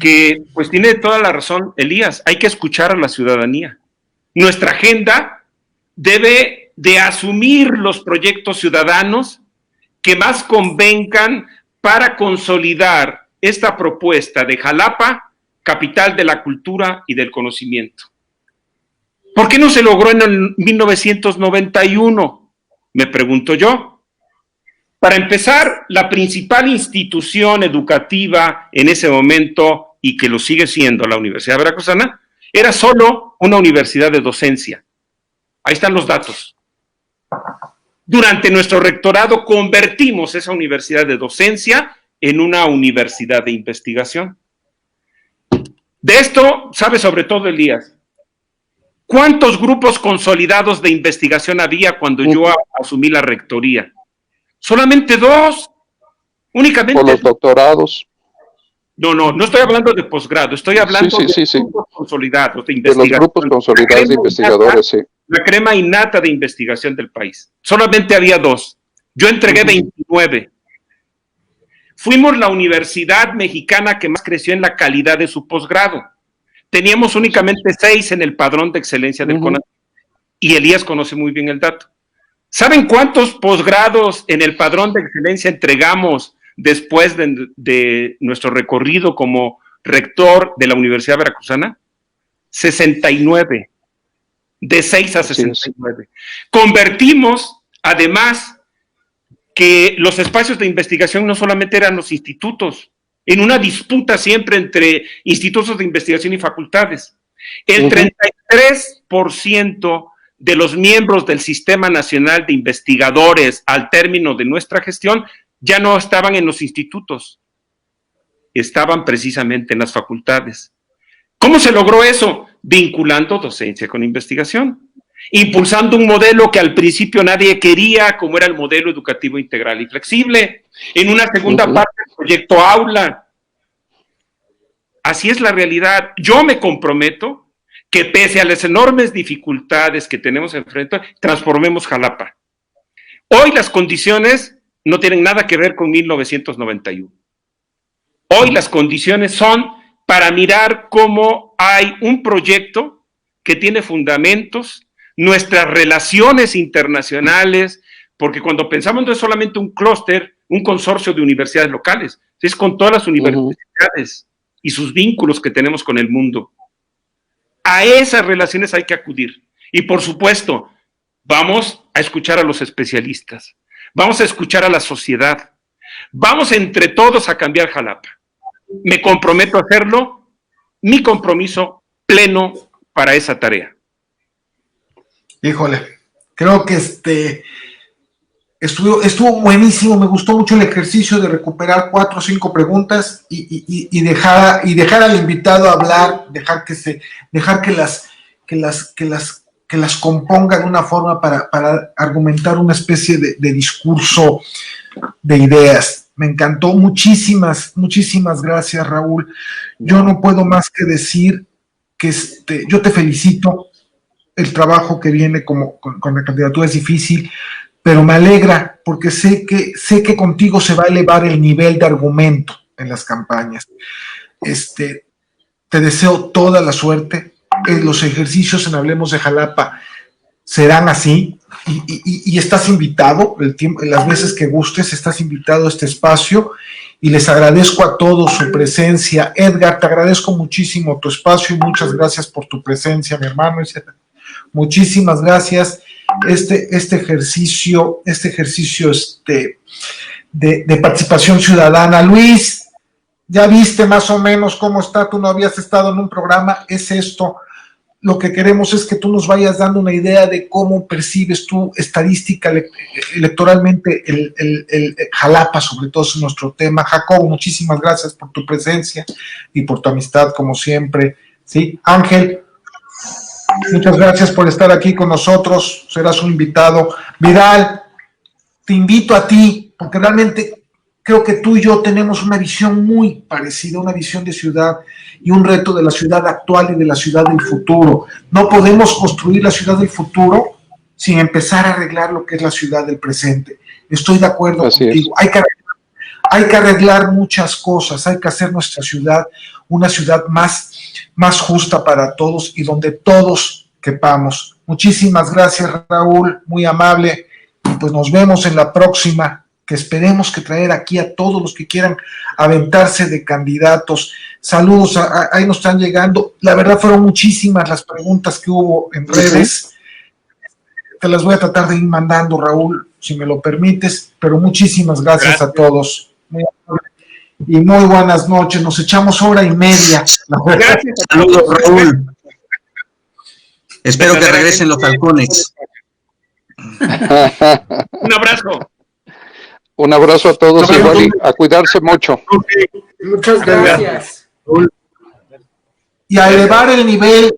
que, pues tiene toda la razón Elías, hay que escuchar a la ciudadanía. Nuestra agenda debe de asumir los proyectos ciudadanos que más convengan para consolidar esta propuesta de Jalapa, capital de la cultura y del conocimiento. ¿Por qué no se logró en el 1991? Me pregunto yo. Para empezar, la principal institución educativa en ese momento, y que lo sigue siendo la Universidad Veracruzana, era solo una universidad de docencia. Ahí están los datos. Durante nuestro rectorado convertimos esa universidad de docencia en una universidad de investigación. De esto sabe sobre todo Elías. ¿Cuántos grupos consolidados de investigación había cuando yo asumí la rectoría? Solamente 2, únicamente. Por los doctorados. No estoy hablando de posgrado, estoy hablando de grupos consolidados de investigación. De los grupos consolidados de investigadores, sí. La crema innata de investigación del país. Solamente había 2. Yo entregué 29. Fuimos la universidad mexicana que más creció en la calidad de su posgrado. Teníamos únicamente 6 en el padrón de excelencia del CONACYT. Y Elías conoce muy bien el dato. ¿Saben cuántos posgrados en el padrón de excelencia entregamos después de nuestro recorrido como rector de la Universidad Veracruzana? 69. De 6 a 69. Convertimos, además, que los espacios de investigación no solamente eran los institutos, en una disputa siempre entre institutos de investigación y facultades. El 33% de los miembros del Sistema Nacional de Investigadores al término de nuestra gestión ya no estaban en los institutos, estaban precisamente en las facultades. ¿Cómo se logró eso? Vinculando docencia con investigación, impulsando un modelo que al principio nadie quería, como era el modelo educativo integral y flexible. En una segunda parte, el proyecto Aula. Así es la realidad. Yo me comprometo que pese a las enormes dificultades que tenemos enfrente, transformemos Jalapa. Hoy las condiciones no tienen nada que ver con 1991. Hoy las condiciones son para mirar cómo hay un proyecto que tiene fundamentos, nuestras relaciones internacionales, porque cuando pensamos no es solamente un clúster, un consorcio de universidades locales, es con todas las universidades y sus vínculos que tenemos con el mundo. A esas relaciones hay que acudir. Y por supuesto, vamos a escuchar a los especialistas. Vamos a escuchar a la sociedad. Vamos entre todos a cambiar Jalapa. Me comprometo a hacerlo, mi compromiso pleno para esa tarea. Híjole, creo que estuvo buenísimo, me gustó mucho el ejercicio de recuperar 4 o 5 preguntas y dejar al invitado hablar, dejar que las componga de una forma para argumentar una especie de discurso de ideas. Me encantó, muchísimas gracias, Raúl. Yo no puedo más que decir que yo te felicito. El trabajo que viene con la candidatura es difícil, pero me alegra porque sé que contigo se va a elevar el nivel de argumento en las campañas. Te deseo toda la suerte. Los ejercicios en Hablemos de Jalapa serán así y estás invitado, las veces que gustes, estás invitado a este espacio y les agradezco a todos su presencia. Edgar, te agradezco muchísimo tu espacio y muchas gracias por tu presencia, mi hermano. Muchísimas gracias. Este ejercicio de participación ciudadana. Luis, ya viste más o menos cómo está, tú no habías estado en un programa, es esto. Lo que queremos es que tú nos vayas dando una idea de cómo percibes tú estadística electoralmente el Jalapa, sobre todo es nuestro tema. Jacobo, muchísimas gracias por tu presencia y por tu amistad, como siempre. ¿Sí? Ángel, muchas gracias por estar aquí con nosotros, serás un invitado. Vidal, te invito a ti, porque realmente creo que tú y yo tenemos una visión muy parecida, una visión de ciudad y un reto de la ciudad actual y de la ciudad del futuro. No podemos construir la ciudad del futuro sin empezar a arreglar lo que es la ciudad del presente. Estoy de acuerdo contigo. Hay que arreglar muchas cosas, hay que hacer nuestra ciudad una ciudad más justa para todos y donde todos quepamos. Muchísimas gracias, Raúl, muy amable, y pues nos vemos en la próxima, que esperemos que traer aquí a todos los que quieran aventarse de candidatos. Saludos, ahí nos están llegando. La verdad fueron muchísimas las preguntas que hubo en redes. Te las voy a tratar de ir mandando, Raúl, si me lo permites, pero muchísimas gracias a todos. Y muy buenas noches, nos echamos 1:30. Saludos, Raúl. Espero que regresen los halcones. Un abrazo. Un abrazo a todos, igual, y a cuidarse mucho. Muchas gracias. Y a elevar el nivel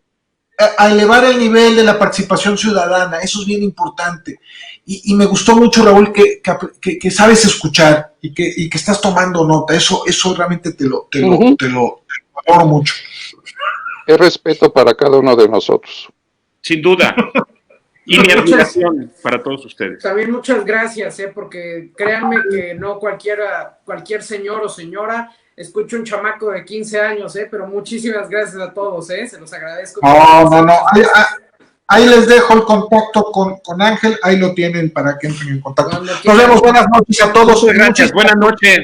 de la participación ciudadana, eso es bien importante. Y me gustó mucho, Raúl, que sabes escuchar y que estás tomando nota. Eso realmente te lo valoro mucho. Es respeto para cada uno de nosotros. Sin duda. Y mi admiración para todos ustedes. También muchas gracias, porque créanme que no cualquier señor o señora escucha un chamaco de 15 años, pero muchísimas gracias a todos, se los agradezco. No. Ahí les dejo el contacto con Ángel, ahí lo tienen para que entren en contacto. Nos vemos, buenas noches a todos. Muchas gracias, buenas noches.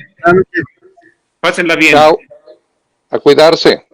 Pásenla bien. Chao. A cuidarse.